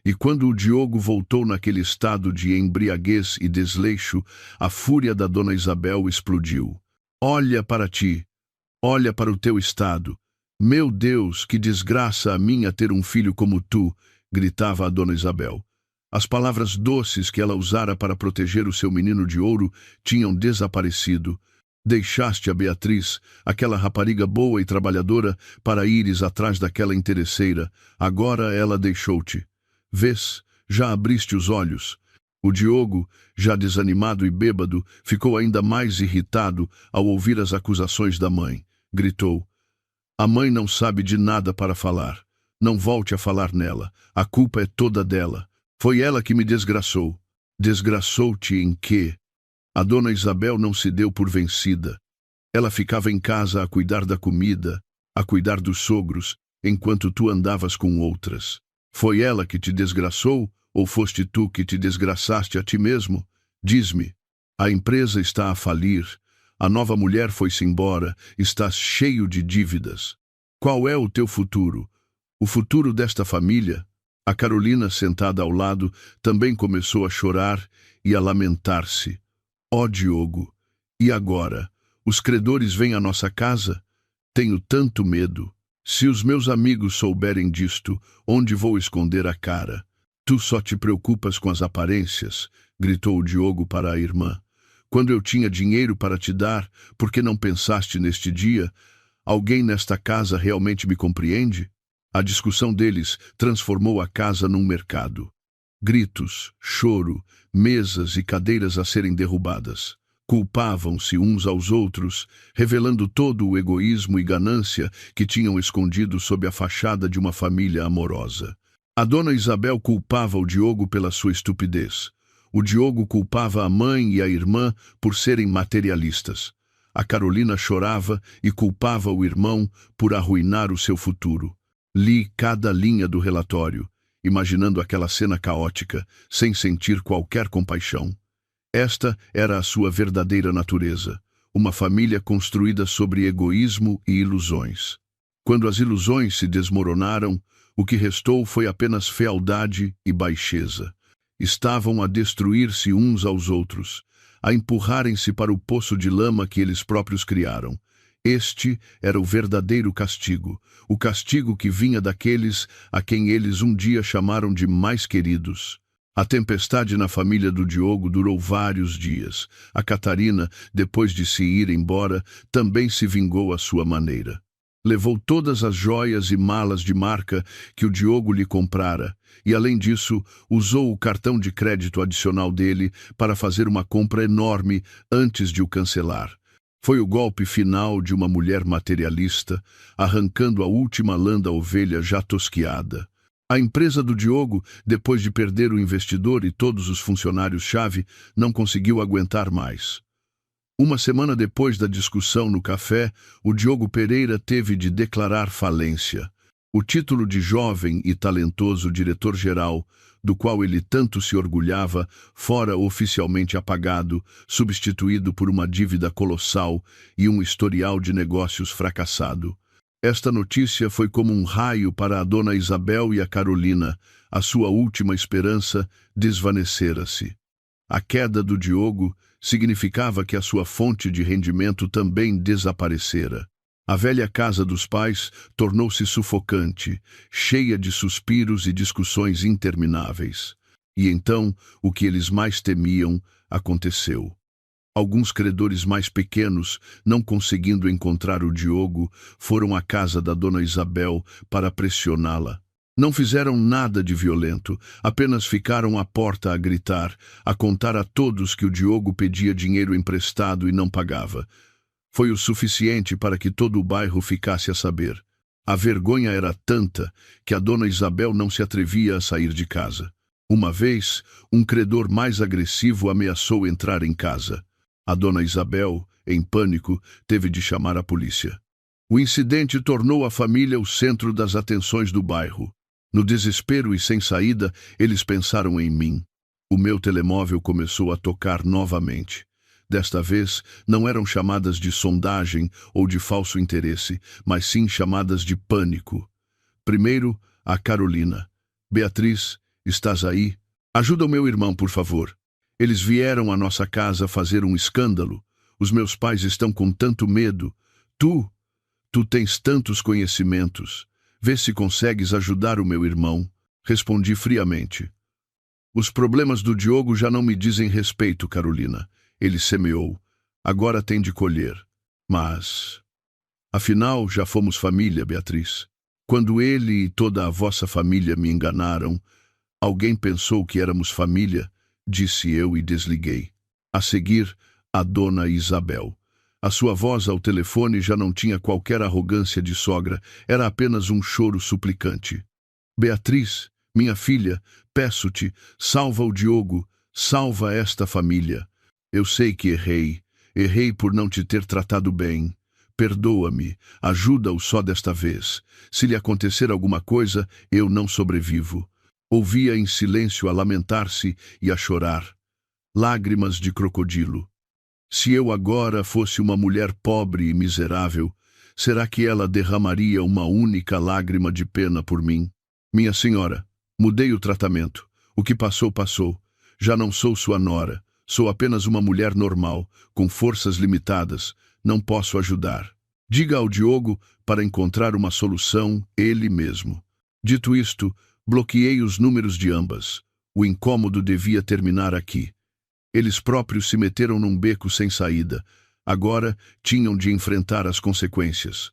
E quando o Diogo voltou naquele estado de embriaguez e desleixo, a fúria da dona Isabel explodiu. Olha para ti, olha para o teu estado. Meu Deus, que desgraça a minha ter um filho como tu, gritava a dona Isabel. As palavras doces que ela usara para proteger o seu menino de ouro tinham desaparecido. Deixaste a Beatriz, aquela rapariga boa e trabalhadora, para ires atrás daquela interesseira. Agora ela deixou-te. Vês, já abriste os olhos. O Diogo, já desanimado e bêbado, ficou ainda mais irritado ao ouvir as acusações da mãe. Gritou: a mãe não sabe de nada para falar. Não volte a falar nela. A culpa é toda dela. Foi ela que me desgraçou. Desgraçou-te em quê? A dona Isabel não se deu por vencida. Ela ficava em casa a cuidar da comida, a cuidar dos sogros, enquanto tu andavas com outras. Foi ela que te desgraçou, ou foste tu que te desgraçaste a ti mesmo? Diz-me, a empresa está a falir, a nova mulher foi-se embora, estás cheio de dívidas. Qual é o teu futuro? O futuro desta família? A Carolina, sentada ao lado, também começou a chorar e a lamentar-se. Ó Diogo, e agora? Os credores vêm à nossa casa? Tenho tanto medo. Se os meus amigos souberem disto, onde vou esconder a cara? Tu só te preocupas com as aparências, gritou o Diogo para a irmã. Quando eu tinha dinheiro para te dar, por que não pensaste neste dia? Alguém nesta casa realmente me compreende? A discussão deles transformou a casa num mercado. Gritos, choro, mesas e cadeiras a serem derrubadas. Culpavam-se uns aos outros, revelando todo o egoísmo e ganância que tinham escondido sob a fachada de uma família amorosa. A dona Isabel culpava o Diogo pela sua estupidez. O Diogo culpava a mãe e a irmã por serem materialistas. A Carolina chorava e culpava o irmão por arruinar o seu futuro. Li cada linha do relatório, imaginando aquela cena caótica, sem sentir qualquer compaixão. Esta era a sua verdadeira natureza, uma família construída sobre egoísmo e ilusões. Quando as ilusões se desmoronaram, o que restou foi apenas fealdade e baixeza. Estavam a destruir-se uns aos outros, a empurrarem-se para o poço de lama que eles próprios criaram. Este era o verdadeiro castigo, o castigo que vinha daqueles a quem eles um dia chamaram de mais queridos. A tempestade na família do Diogo durou vários dias. A Catarina, depois de se ir embora, também se vingou à sua maneira. Levou todas as joias e malas de marca que o Diogo lhe comprara e, além disso, usou o cartão de crédito adicional dele para fazer uma compra enorme antes de o cancelar. Foi o golpe final de uma mulher materialista, arrancando a última lã da ovelha já tosquiada. A empresa do Diogo, depois de perder o investidor e todos os funcionários-chave, não conseguiu aguentar mais. Uma semana depois da discussão no café, o Diogo Pereira teve de declarar falência. O título de jovem e talentoso diretor-geral, do qual ele tanto se orgulhava, fora oficialmente apagado, substituído por uma dívida colossal e um historial de negócios fracassado. Esta notícia foi como um raio para a dona Isabel e a Carolina. A sua última esperança desvanecera-se. A queda do Diogo significava que a sua fonte de rendimento também desaparecera. A velha casa dos pais tornou-se sufocante, cheia de suspiros e discussões intermináveis. E então, o que eles mais temiam aconteceu. Alguns credores mais pequenos, não conseguindo encontrar o Diogo, foram à casa da dona Isabel para pressioná-la. Não fizeram nada de violento, apenas ficaram à porta a gritar, a contar a todos que o Diogo pedia dinheiro emprestado e não pagava. Foi o suficiente para que todo o bairro ficasse a saber. A vergonha era tanta que a dona Isabel não se atrevia a sair de casa. Uma vez, um credor mais agressivo ameaçou entrar em casa. A dona Isabel, em pânico, teve de chamar a polícia. O incidente tornou a família o centro das atenções do bairro. No desespero e sem saída, eles pensaram em mim. O meu telemóvel começou a tocar novamente. Desta vez, não eram chamadas de sondagem ou de falso interesse, mas sim chamadas de pânico. Primeiro, a Carolina. Beatriz, estás aí? Ajuda o meu irmão, por favor. Eles vieram à nossa casa fazer um escândalo. Os meus pais estão com tanto medo. Tu tens tantos conhecimentos. Vê se consegues ajudar o meu irmão. Respondi friamente. Os problemas do Diogo já não me dizem respeito, Carolina. Ele semeou. Agora tem de colher. Mas... Afinal, já fomos família, Beatriz. Quando ele e toda a vossa família me enganaram, alguém pensou que éramos família, disse eu e desliguei. A seguir, a dona Isabel. A sua voz ao telefone já não tinha qualquer arrogância de sogra, era apenas um choro suplicante. Beatriz, minha filha, peço-te, salva o Diogo, salva esta família. Eu sei que errei por não te ter tratado bem. Perdoa-me, ajuda-o só desta vez. Se lhe acontecer alguma coisa, eu não sobrevivo. Ouvia em silêncio a lamentar-se e a chorar. Lágrimas de crocodilo. Se eu agora fosse uma mulher pobre e miserável, será que ela derramaria uma única lágrima de pena por mim? Minha senhora, mudei o tratamento. O que passou, passou. Já não sou sua nora. Sou apenas uma mulher normal, com forças limitadas. Não posso ajudar. Diga ao Diogo para encontrar uma solução ele mesmo. Dito isto, bloqueei os números de ambas. O incômodo devia terminar aqui. Eles próprios se meteram num beco sem saída. Agora tinham de enfrentar as consequências.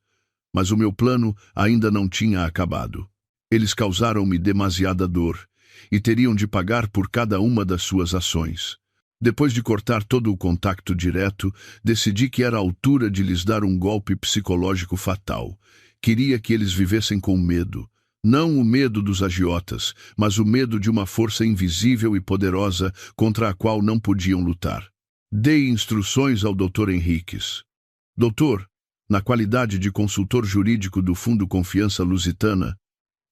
Mas o meu plano ainda não tinha acabado. Eles causaram-me demasiada dor e teriam de pagar por cada uma das suas ações. Depois de cortar todo o contato direto, decidi que era a altura de lhes dar um golpe psicológico fatal. Queria que eles vivessem com medo. Não o medo dos agiotas, mas o medo de uma força invisível e poderosa contra a qual não podiam lutar. Dei instruções ao Dr. Henriques. Doutor, na qualidade de consultor jurídico do Fundo Confiança Lusitana,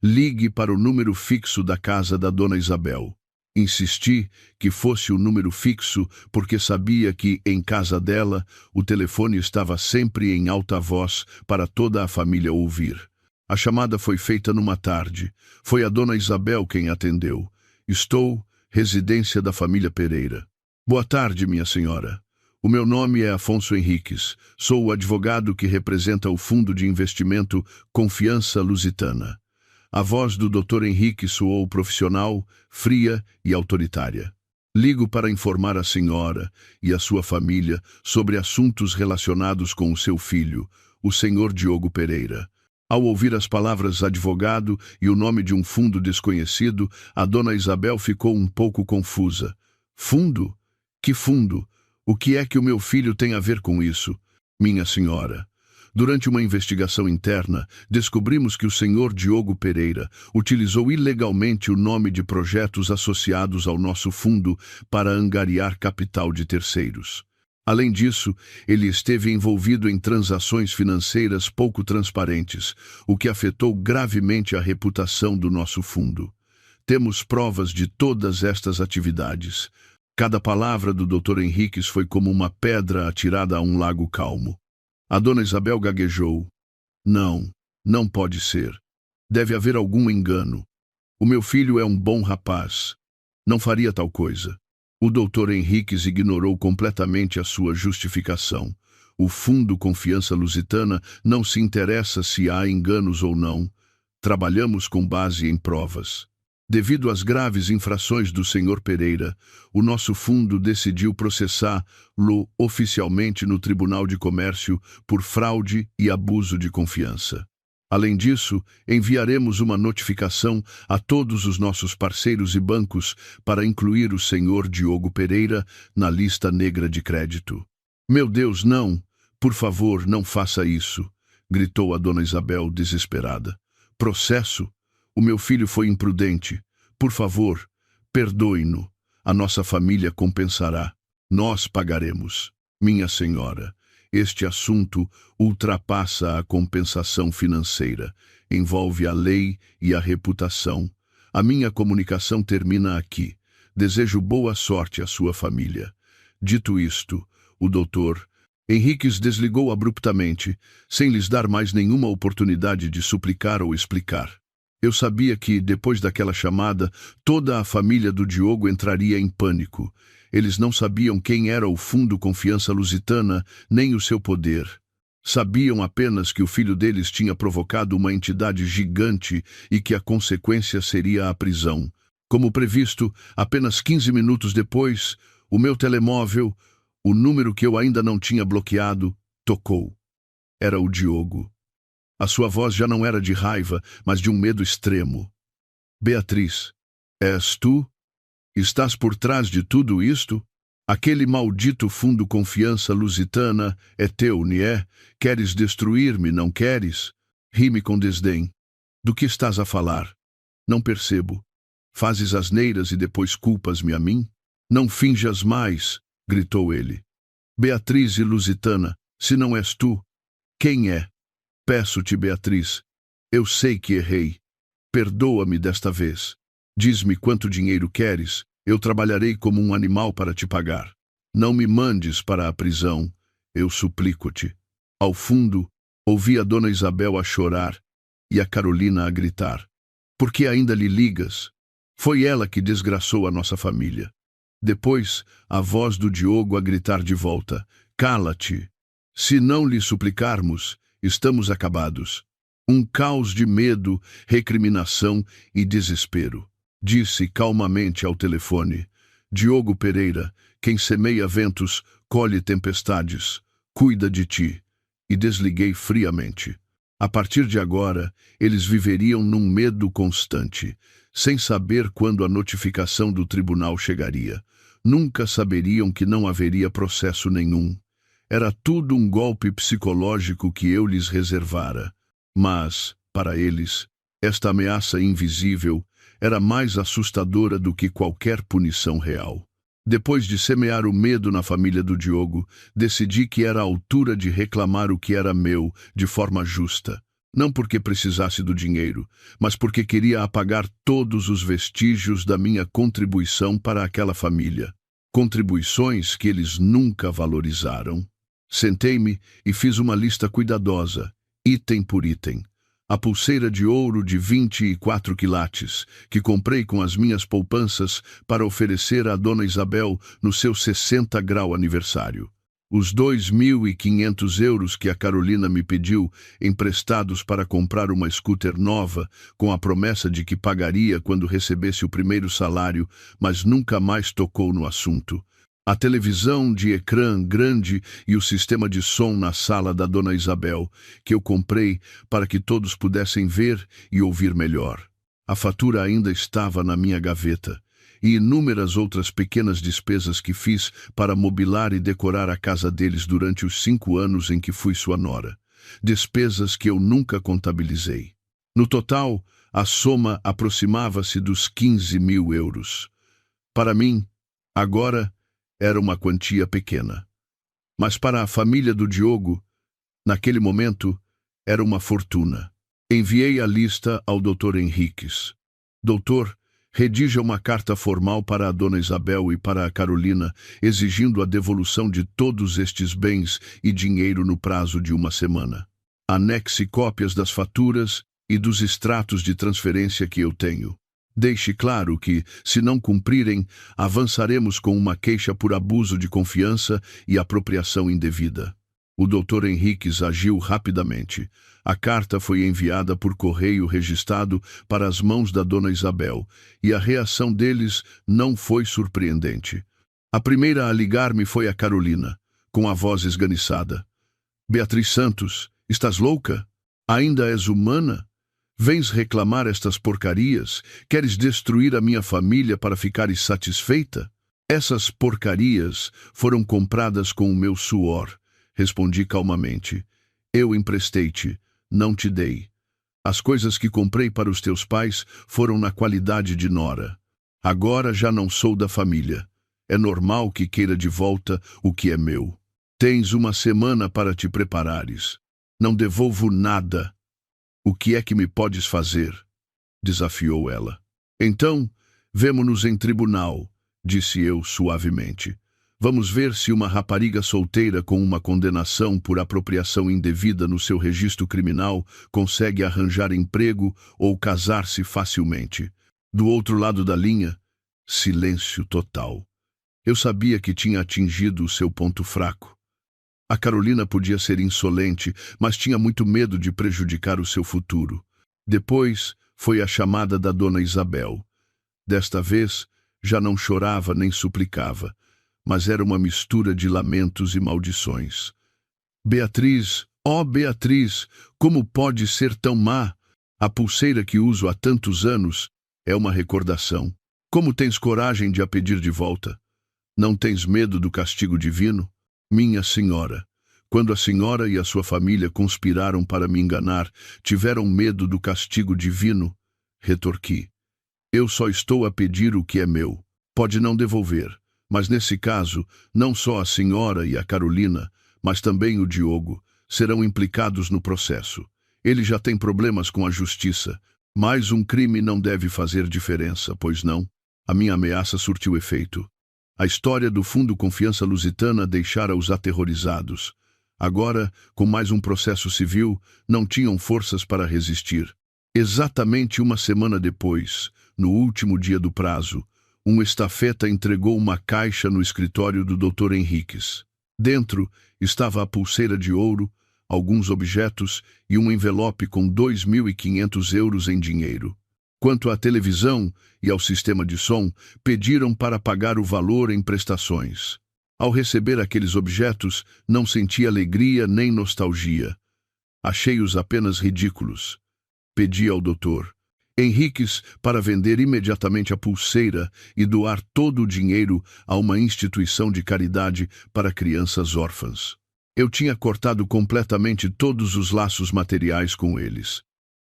ligue para o número fixo da casa da dona Isabel. Insisti que fosse o número fixo porque sabia que, em casa dela, o telefone estava sempre em alta voz para toda a família ouvir. A chamada foi feita numa tarde. Foi a dona Isabel quem atendeu. Estou, residência da família Pereira. Boa tarde, minha senhora. O meu nome é Afonso Henriques. Sou o advogado que representa o Fundo de Investimento Confiança Lusitana. A voz do Dr. Henrique soou profissional, fria e autoritária. Ligo para informar a senhora e a sua família sobre assuntos relacionados com o seu filho, o senhor Diogo Pereira. Ao ouvir as palavras advogado e o nome de um fundo desconhecido, a dona Isabel ficou um pouco confusa. Fundo? Que fundo? O que é que o meu filho tem a ver com isso? Minha senhora, durante uma investigação interna, descobrimos que o senhor Diogo Pereira utilizou ilegalmente o nome de projetos associados ao nosso fundo para angariar capital de terceiros. Além disso, ele esteve envolvido em transações financeiras pouco transparentes, o que afetou gravemente a reputação do nosso fundo. Temos provas de todas estas atividades. Cada palavra do Dr. Henriques foi como uma pedra atirada a um lago calmo. A dona Isabel gaguejou. Não, não pode ser. Deve haver algum engano. O meu filho é um bom rapaz. Não faria tal coisa. O Dr. Henriques ignorou completamente a sua justificação. O Fundo Confiança Lusitana não se interessa se há enganos ou não. Trabalhamos com base em provas. Devido às graves infrações do Sr. Pereira, o nosso fundo decidiu processá-lo oficialmente no Tribunal de Comércio por fraude e abuso de confiança. Além disso, enviaremos uma notificação a todos os nossos parceiros e bancos para incluir o senhor Diogo Pereira na lista negra de crédito. Meu Deus, não! Por favor, não faça isso! Gritou a dona Isabel, desesperada. Processo? O meu filho foi imprudente. Por favor, perdoe-no. A nossa família compensará. Nós pagaremos. Minha senhora, este assunto ultrapassa a compensação financeira. Envolve a lei e a reputação. A minha comunicação termina aqui. Desejo boa sorte à sua família. Dito isto, o doutor Henriques desligou abruptamente, sem lhes dar mais nenhuma oportunidade de suplicar ou explicar. Eu sabia que, depois daquela chamada, toda a família do Diogo entraria em pânico. Eles não sabiam quem era o Fundo Confiança Lusitana, nem o seu poder. Sabiam apenas que o filho deles tinha provocado uma entidade gigante e que a consequência seria a prisão. Como previsto, apenas 15 minutos depois, o meu telemóvel, o número que eu ainda não tinha bloqueado, tocou. Era o Diogo. A sua voz já não era de raiva, mas de um medo extremo. Beatriz, és tu? Estás por trás de tudo isto? Aquele maldito Fundo Confiança Lusitana é teu, não é? Queres destruir-me, não queres? Ri-me com desdém. Do que estás a falar? Não percebo. Fazes asneiras e depois culpas-me a mim? Não finjas mais, gritou ele. Beatriz e Lusitana, se não és tu, quem é? Peço-te, Beatriz, eu sei que errei. Perdoa-me desta vez. Diz-me quanto dinheiro queres, eu trabalharei como um animal para te pagar. Não me mandes para a prisão, eu suplico-te. Ao fundo, ouvi a dona Isabel a chorar e a Carolina a gritar. Por que ainda lhe ligas? Foi ela que desgraçou a nossa família. Depois, a voz do Diogo a gritar de volta. Cala-te. Se não lhe suplicarmos, estamos acabados. Um caos de medo, recriminação e desespero. Disse calmamente ao telefone. Diogo Pereira, quem semeia ventos, colhe tempestades. Cuida de ti. E desliguei friamente. A partir de agora, eles viveriam num medo constante, sem saber quando a notificação do tribunal chegaria. Nunca saberiam que não haveria processo nenhum. Era tudo um golpe psicológico que eu lhes reservara. Mas, para eles, esta ameaça invisível era mais assustadora do que qualquer punição real. Depois de semear o medo na família do Diogo, decidi que era a altura de reclamar o que era meu, de forma justa. Não porque precisasse do dinheiro, mas porque queria apagar todos os vestígios da minha contribuição para aquela família. Contribuições que eles nunca valorizaram. Sentei-me e fiz uma lista cuidadosa, item por item. A pulseira de ouro de 24 quilates, que comprei com as minhas poupanças para oferecer à dona Isabel no seu 60 grau aniversário. Os 2.500 euros que a Carolina me pediu, emprestados para comprar uma scooter nova, com a promessa de que pagaria quando recebesse o primeiro salário, mas nunca mais tocou no assunto. A televisão de ecrã grande e o sistema de som na sala da Dona Isabel, que eu comprei para que todos pudessem ver e ouvir melhor. A fatura ainda estava na minha gaveta, e inúmeras outras pequenas despesas que fiz para mobilar e decorar a casa deles durante os 5 anos em que fui sua nora. Despesas que eu nunca contabilizei. No total, a soma aproximava-se dos 15.000 euros. Para mim, agora, era uma quantia pequena. Mas para a família do Diogo, naquele momento, era uma fortuna. Enviei a lista ao Dr. Henriques. Doutor, redija uma carta formal para a Dona Isabel e para a Carolina, exigindo a devolução de todos estes bens e dinheiro no prazo de 1 semana. Anexe cópias das faturas e dos extratos de transferência que eu tenho. Deixe claro que, se não cumprirem, avançaremos com uma queixa por abuso de confiança e apropriação indevida. O Dr. Henriques agiu rapidamente. A carta foi enviada por correio registrado para as mãos da Dona Isabel, e a reação deles não foi surpreendente. A primeira a ligar-me foi a Carolina, com a voz esganiçada. Beatriz Santos, estás louca? Ainda és humana? Vens reclamar estas porcarias? Queres destruir a minha família para ficares satisfeita? Essas porcarias foram compradas com o meu suor, respondi calmamente. Eu emprestei-te, não te dei. As coisas que comprei para os teus pais foram na qualidade de nora. Agora já não sou da família. É normal que queira de volta o que é meu. Tens 1 semana para te preparares. Não devolvo nada. O que é que me podes fazer? Desafiou ela. Então, vemo-nos em tribunal, disse eu suavemente. Vamos ver se uma rapariga solteira com uma condenação por apropriação indevida no seu registro criminal consegue arranjar emprego ou casar-se facilmente. Do outro lado da linha, silêncio total. Eu sabia que tinha atingido o seu ponto fraco. A Carolina podia ser insolente, mas tinha muito medo de prejudicar o seu futuro. Depois foi a chamada da Dona Isabel. Desta vez, já não chorava nem suplicava, mas era uma mistura de lamentos e maldições. Beatriz, ó Beatriz, como pode ser tão má? A pulseira que uso há tantos anos é uma recordação. Como tens coragem de a pedir de volta? Não tens medo do castigo divino? Minha senhora, quando a senhora e a sua família conspiraram para me enganar, tiveram medo do castigo divino? Retorqui. Eu só estou a pedir o que é meu. Pode não devolver, mas nesse caso, não só a senhora e a Carolina, mas também o Diogo, serão implicados no processo. Ele já tem problemas com a justiça, mas um crime não deve fazer diferença, pois não? A minha ameaça surtiu efeito. A história do Fundo Confiança Lusitana deixara-os aterrorizados. Agora, com mais um processo civil, não tinham forças para resistir. Exatamente 1 semana depois, no último dia do prazo, um estafeta entregou uma caixa no escritório do Dr. Henriques. Dentro estava a pulseira de ouro, alguns objetos e um envelope com 2.500 euros em dinheiro. Quanto à televisão e ao sistema de som, pediram para pagar o valor em prestações. Ao receber aqueles objetos, não senti alegria nem nostalgia. Achei-os apenas ridículos. Pedi ao doutor Henriques para vender imediatamente a pulseira e doar todo o dinheiro a uma instituição de caridade para crianças órfãs. Eu tinha cortado completamente todos os laços materiais com eles.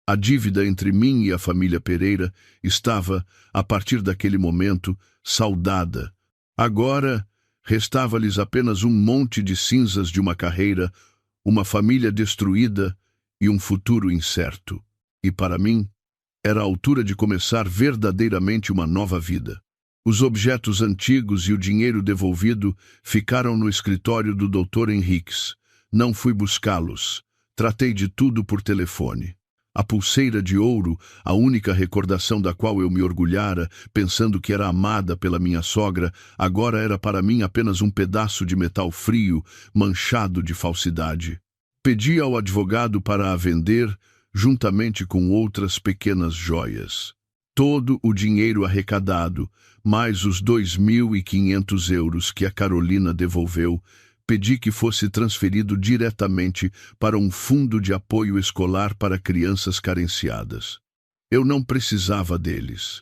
A dívida entre mim e a família Pereira estava, a partir daquele momento, saldada. Agora, restava-lhes apenas um monte de cinzas de uma carreira, uma família destruída e um futuro incerto. E para mim, era a altura de começar verdadeiramente uma nova vida. Os objetos antigos e o dinheiro devolvido ficaram no escritório do Dr. Henriques. Não fui buscá-los. Tratei de tudo por telefone. A pulseira de ouro, a única recordação da qual eu me orgulhara, pensando que era amada pela minha sogra, agora era para mim apenas um pedaço de metal frio, manchado de falsidade. Pedi ao advogado para a vender, juntamente com outras pequenas joias. Todo o dinheiro arrecadado, mais os 2.500 euros que a Carolina devolveu, pedi que fosse transferido diretamente para um fundo de apoio escolar para crianças carenciadas. Eu não precisava deles.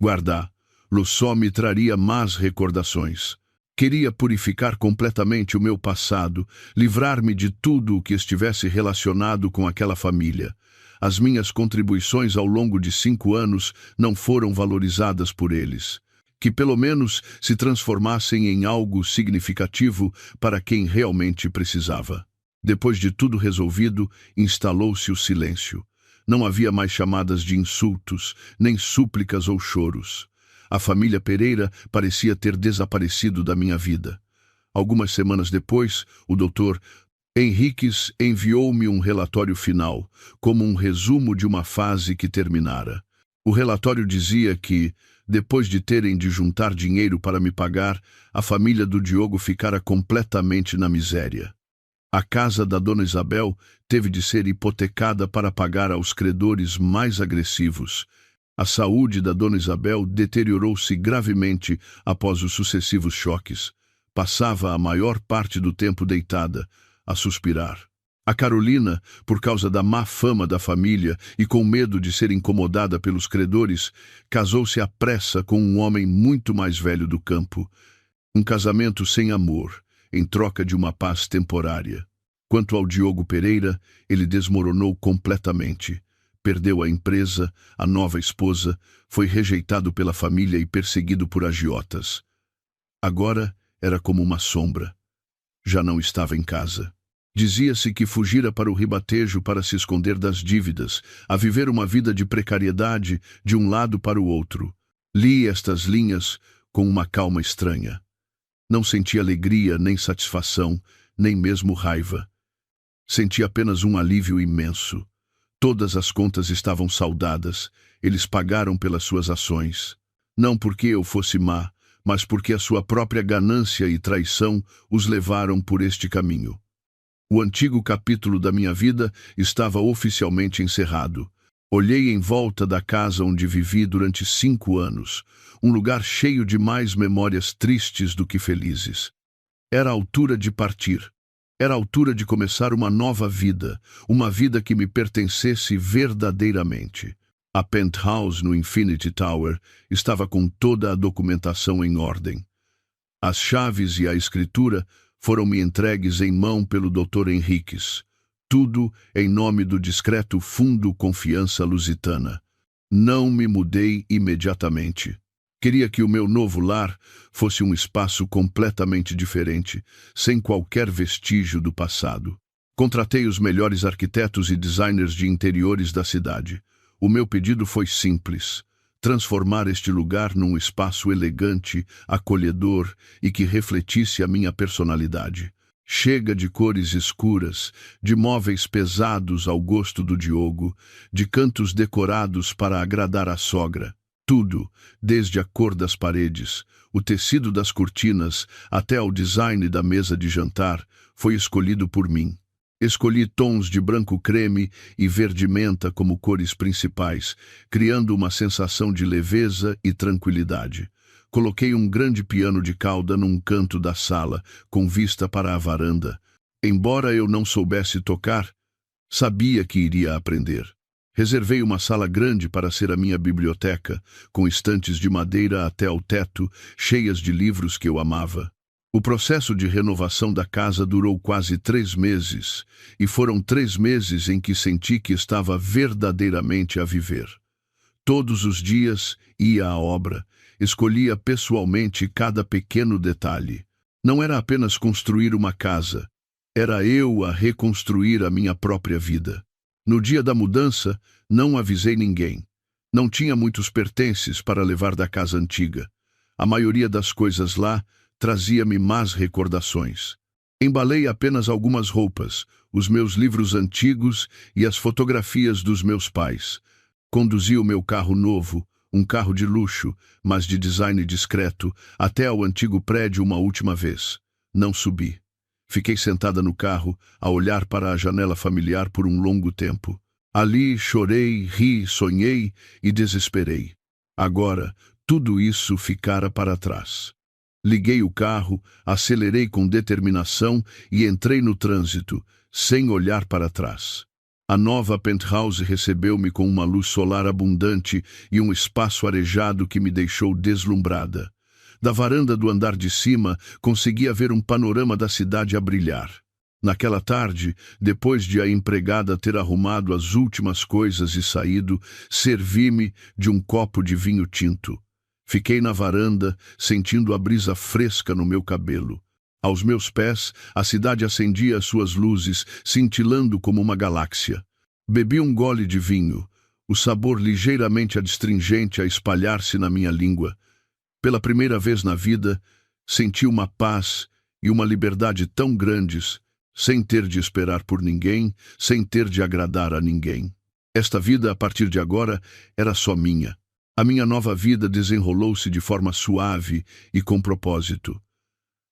Guardá-los só me traria más recordações. Queria purificar completamente o meu passado, livrar-me de tudo o que estivesse relacionado com aquela família. As minhas contribuições ao longo de 5 anos não foram valorizadas por eles. Que pelo menos se transformassem em algo significativo para quem realmente precisava. Depois de tudo resolvido, instalou-se o silêncio. Não havia mais chamadas de insultos, nem súplicas ou choros. A família Pereira parecia ter desaparecido da minha vida. Algumas semanas depois, o Dr. Henriques enviou-me um relatório final, como um resumo de uma fase que terminara. O relatório dizia que, depois de terem de juntar dinheiro para me pagar, a família do Diogo ficara completamente na miséria. A casa da Dona Isabel teve de ser hipotecada para pagar aos credores mais agressivos. A saúde da Dona Isabel deteriorou-se gravemente após os sucessivos choques. Passava a maior parte do tempo deitada, a suspirar. A Carolina, por causa da má fama da família e com medo de ser incomodada pelos credores, casou-se à pressa com um homem muito mais velho do campo. Um casamento sem amor, em troca de uma paz temporária. Quanto ao Diogo Pereira, ele desmoronou completamente. Perdeu a empresa, a nova esposa, foi rejeitado pela família e perseguido por agiotas. Agora era como uma sombra. Já não estava em casa. Dizia-se que fugira para o Ribatejo para se esconder das dívidas, a viver uma vida de precariedade de um lado para o outro. Li estas linhas com uma calma estranha. Não senti alegria, nem satisfação, nem mesmo raiva. Senti apenas um alívio imenso. Todas as contas estavam saldadas, eles pagaram pelas suas ações. Não porque eu fosse má, mas porque a sua própria ganância e traição os levaram por este caminho. O antigo capítulo da minha vida estava oficialmente encerrado. Olhei em volta da casa onde vivi durante 5 anos, um lugar cheio de mais memórias tristes do que felizes. Era a altura de partir. Era a altura de começar uma nova vida, uma vida que me pertencesse verdadeiramente. A penthouse no Infinity Tower estava com toda a documentação em ordem. As chaves e a escritura foram-me entregues em mão pelo Dr. Henriques. Tudo em nome do discreto Fundo Confiança Lusitana. Não me mudei imediatamente. Queria que o meu novo lar fosse um espaço completamente diferente, sem qualquer vestígio do passado. Contratei os melhores arquitetos e designers de interiores da cidade. O meu pedido foi simples: transformar este lugar num espaço elegante, acolhedor e que refletisse a minha personalidade. Chega de cores escuras, de móveis pesados ao gosto do Diogo, de cantos decorados para agradar a sogra. Tudo, desde a cor das paredes, o tecido das cortinas, até ao design da mesa de jantar, foi escolhido por mim. Escolhi tons de branco creme e verde menta como cores principais, criando uma sensação de leveza e tranquilidade. Coloquei um grande piano de cauda num canto da sala, com vista para a varanda. Embora eu não soubesse tocar, sabia que iria aprender. Reservei uma sala grande para ser a minha biblioteca, com estantes de madeira até ao teto, cheias de livros que eu amava. O processo de renovação da casa durou quase 3 meses, e foram 3 meses em que senti que estava verdadeiramente a viver. Todos os dias ia à obra, escolhia pessoalmente cada pequeno detalhe. Não era apenas construir uma casa, era eu a reconstruir a minha própria vida. No dia da mudança, não avisei ninguém. Não tinha muitos pertences para levar da casa antiga. A maioria das coisas lá trazia-me más recordações. Embalei apenas algumas roupas, os meus livros antigos e as fotografias dos meus pais. Conduzi o meu carro novo, um carro de luxo, mas de design discreto, até ao antigo prédio uma última vez. Não subi. Fiquei sentada no carro, a olhar para a janela familiar por um longo tempo. Ali chorei, ri, sonhei e desesperei. Agora, tudo isso ficara para trás. Liguei o carro, acelerei com determinação e entrei no trânsito, sem olhar para trás. A nova penthouse recebeu-me com uma luz solar abundante e um espaço arejado que me deixou deslumbrada. Da varanda do andar de cima, conseguia ver um panorama da cidade a brilhar. Naquela tarde, depois de a empregada ter arrumado as últimas coisas e saído, servi-me de um copo de vinho tinto. Fiquei na varanda, sentindo a brisa fresca no meu cabelo. Aos meus pés, a cidade acendia as suas luzes, cintilando como uma galáxia. Bebi um gole de vinho, o sabor ligeiramente adstringente a espalhar-se na minha língua. Pela primeira vez na vida, senti uma paz e uma liberdade tão grandes, sem ter de esperar por ninguém, sem ter de agradar a ninguém. Esta vida, a partir de agora, era só minha. A minha nova vida desenrolou-se de forma suave e com propósito.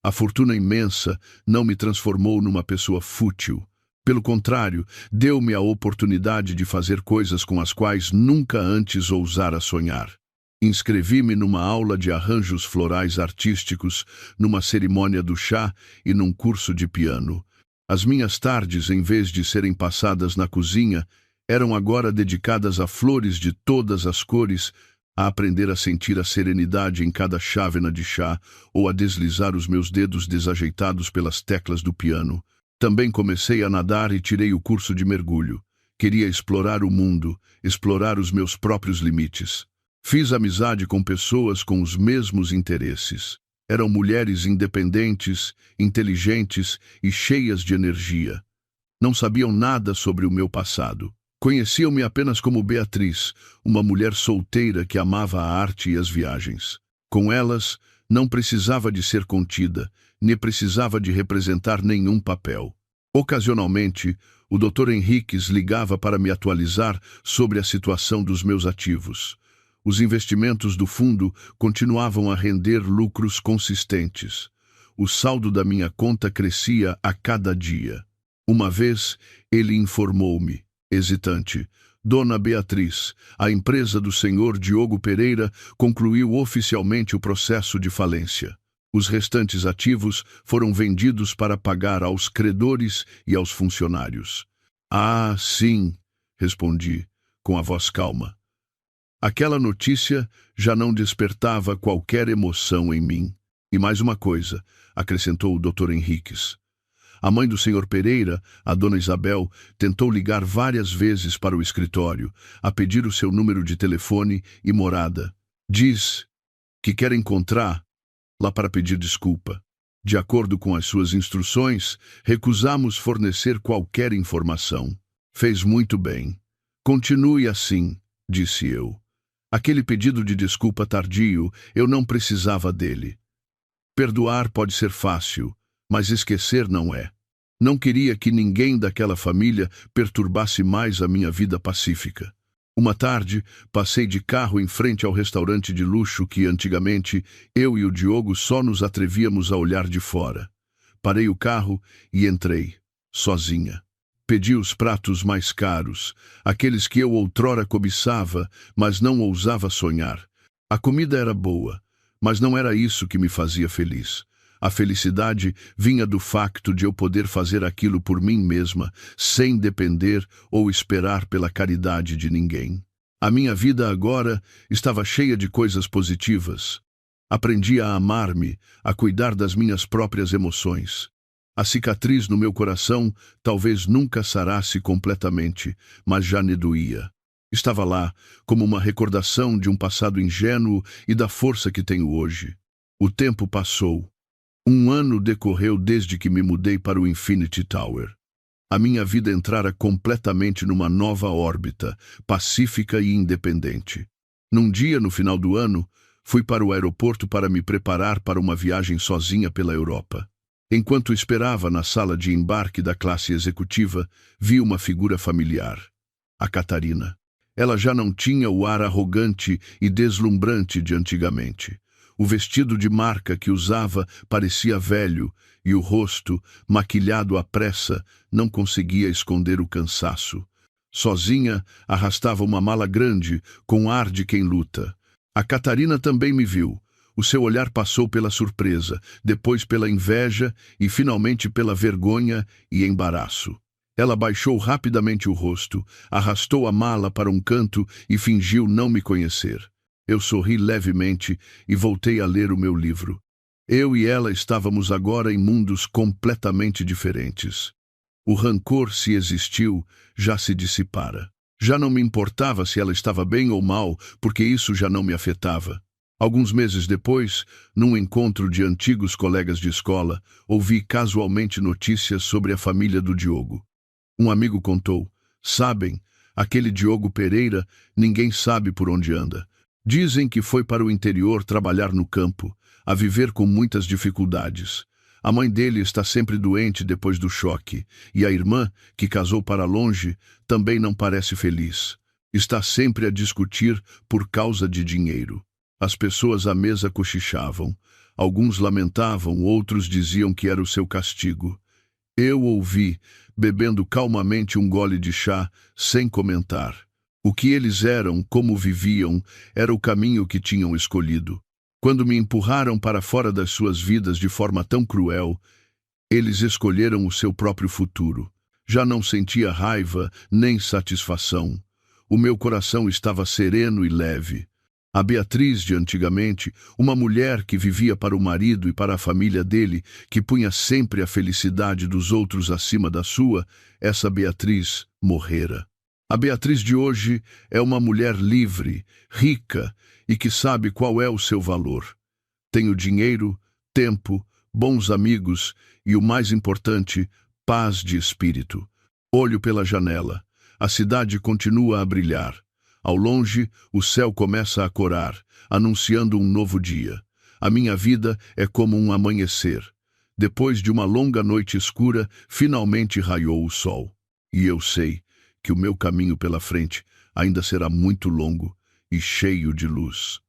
A fortuna imensa não me transformou numa pessoa fútil. Pelo contrário, deu-me a oportunidade de fazer coisas com as quais nunca antes ousara sonhar. Inscrevi-me numa aula de arranjos florais artísticos, numa cerimônia do chá e num curso de piano. As minhas tardes, em vez de serem passadas na cozinha, eram agora dedicadas a flores de todas as cores, a aprender a sentir a serenidade em cada chávena de chá ou a deslizar os meus dedos desajeitados pelas teclas do piano. Também comecei a nadar e tirei o curso de mergulho. Queria explorar o mundo, explorar os meus próprios limites. Fiz amizade com pessoas com os mesmos interesses. Eram mulheres independentes, inteligentes e cheias de energia. Não sabiam nada sobre o meu passado. Conheciam-me apenas como Beatriz, uma mulher solteira que amava a arte e as viagens. Com elas, não precisava de ser contida, nem precisava de representar nenhum papel. Ocasionalmente, o Dr. Henriques ligava para me atualizar sobre a situação dos meus ativos. Os investimentos do fundo continuavam a render lucros consistentes. O saldo da minha conta crescia a cada dia. Uma vez, ele informou-me, hesitante: Dona Beatriz, a empresa do senhor Diogo Pereira concluiu oficialmente o processo de falência. Os restantes ativos foram vendidos para pagar aos credores e aos funcionários. Ah, sim, respondi, com a voz calma. Aquela notícia já não despertava qualquer emoção em mim. E mais uma coisa, acrescentou o Dr. Henriques. A mãe do Sr. Pereira, a dona Isabel, tentou ligar várias vezes para o escritório, a pedir o seu número de telefone e morada. Diz que quer encontrar lá para pedir desculpa. De acordo com as suas instruções, recusamos fornecer qualquer informação. Fez muito bem. Continue assim, disse eu. Aquele pedido de desculpa tardio, eu não precisava dele. Perdoar pode ser fácil, mas esquecer não é. Não queria que ninguém daquela família perturbasse mais a minha vida pacífica. Uma tarde, passei de carro em frente ao restaurante de luxo que, antigamente, eu e o Diogo só nos atrevíamos a olhar de fora. Parei o carro e entrei, sozinha. Pedi os pratos mais caros, aqueles que eu outrora cobiçava, mas não ousava sonhar. A comida era boa, mas não era isso que me fazia feliz. A felicidade vinha do facto de eu poder fazer aquilo por mim mesma, sem depender ou esperar pela caridade de ninguém. A minha vida agora estava cheia de coisas positivas. Aprendi a amar-me, a cuidar das minhas próprias emoções. A cicatriz no meu coração talvez nunca sarasse completamente, mas já me doía. Estava lá, como uma recordação de um passado ingênuo e da força que tenho hoje. O tempo passou. Um ano decorreu desde que me mudei para o Infinity Tower. A minha vida entrara completamente numa nova órbita, pacífica e independente. Num dia, no final do ano, fui para o aeroporto para me preparar para uma viagem sozinha pela Europa. Enquanto esperava na sala de embarque da classe executiva, vi uma figura familiar. A Catarina. Ela já não tinha o ar arrogante e deslumbrante de antigamente. O vestido de marca que usava parecia velho e o rosto, maquilhado à pressa, não conseguia esconder o cansaço. Sozinha, arrastava uma mala grande, com ar de quem luta. A Catarina também me viu. O seu olhar passou pela surpresa, depois pela inveja e finalmente pela vergonha e embaraço. Ela baixou rapidamente o rosto, arrastou a mala para um canto e fingiu não me conhecer. Eu sorri levemente e voltei a ler o meu livro. Eu e ela estávamos agora em mundos completamente diferentes. O rancor, se existiu, já se dissipara. Já não me importava se ela estava bem ou mal, porque isso já não me afetava. Alguns meses depois, num encontro de antigos colegas de escola, ouvi casualmente notícias sobre a família do Diogo. Um amigo contou: "Sabem, aquele Diogo Pereira, ninguém sabe por onde anda. Dizem que foi para o interior trabalhar no campo, a viver com muitas dificuldades. A mãe dele está sempre doente depois do choque, e a irmã, que casou para longe, também não parece feliz. Está sempre a discutir por causa de dinheiro." As pessoas à mesa cochichavam. Alguns lamentavam, outros diziam que era o seu castigo. Eu ouvi, bebendo calmamente um gole de chá, sem comentar. O que eles eram, como viviam, era o caminho que tinham escolhido. Quando me empurraram para fora das suas vidas de forma tão cruel, eles escolheram o seu próprio futuro. Já não sentia raiva nem satisfação. O meu coração estava sereno e leve. A Beatriz de antigamente, uma mulher que vivia para o marido e para a família dele, que punha sempre a felicidade dos outros acima da sua, essa Beatriz morrera. A Beatriz de hoje é uma mulher livre, rica e que sabe qual é o seu valor. Tenho dinheiro, tempo, bons amigos e, o mais importante, paz de espírito. Olho pela janela. A cidade continua a brilhar. Ao longe, o céu começa a corar, anunciando um novo dia. A minha vida é como um amanhecer. Depois de uma longa noite escura, finalmente raiou o sol. E eu sei que o meu caminho pela frente ainda será muito longo e cheio de luz.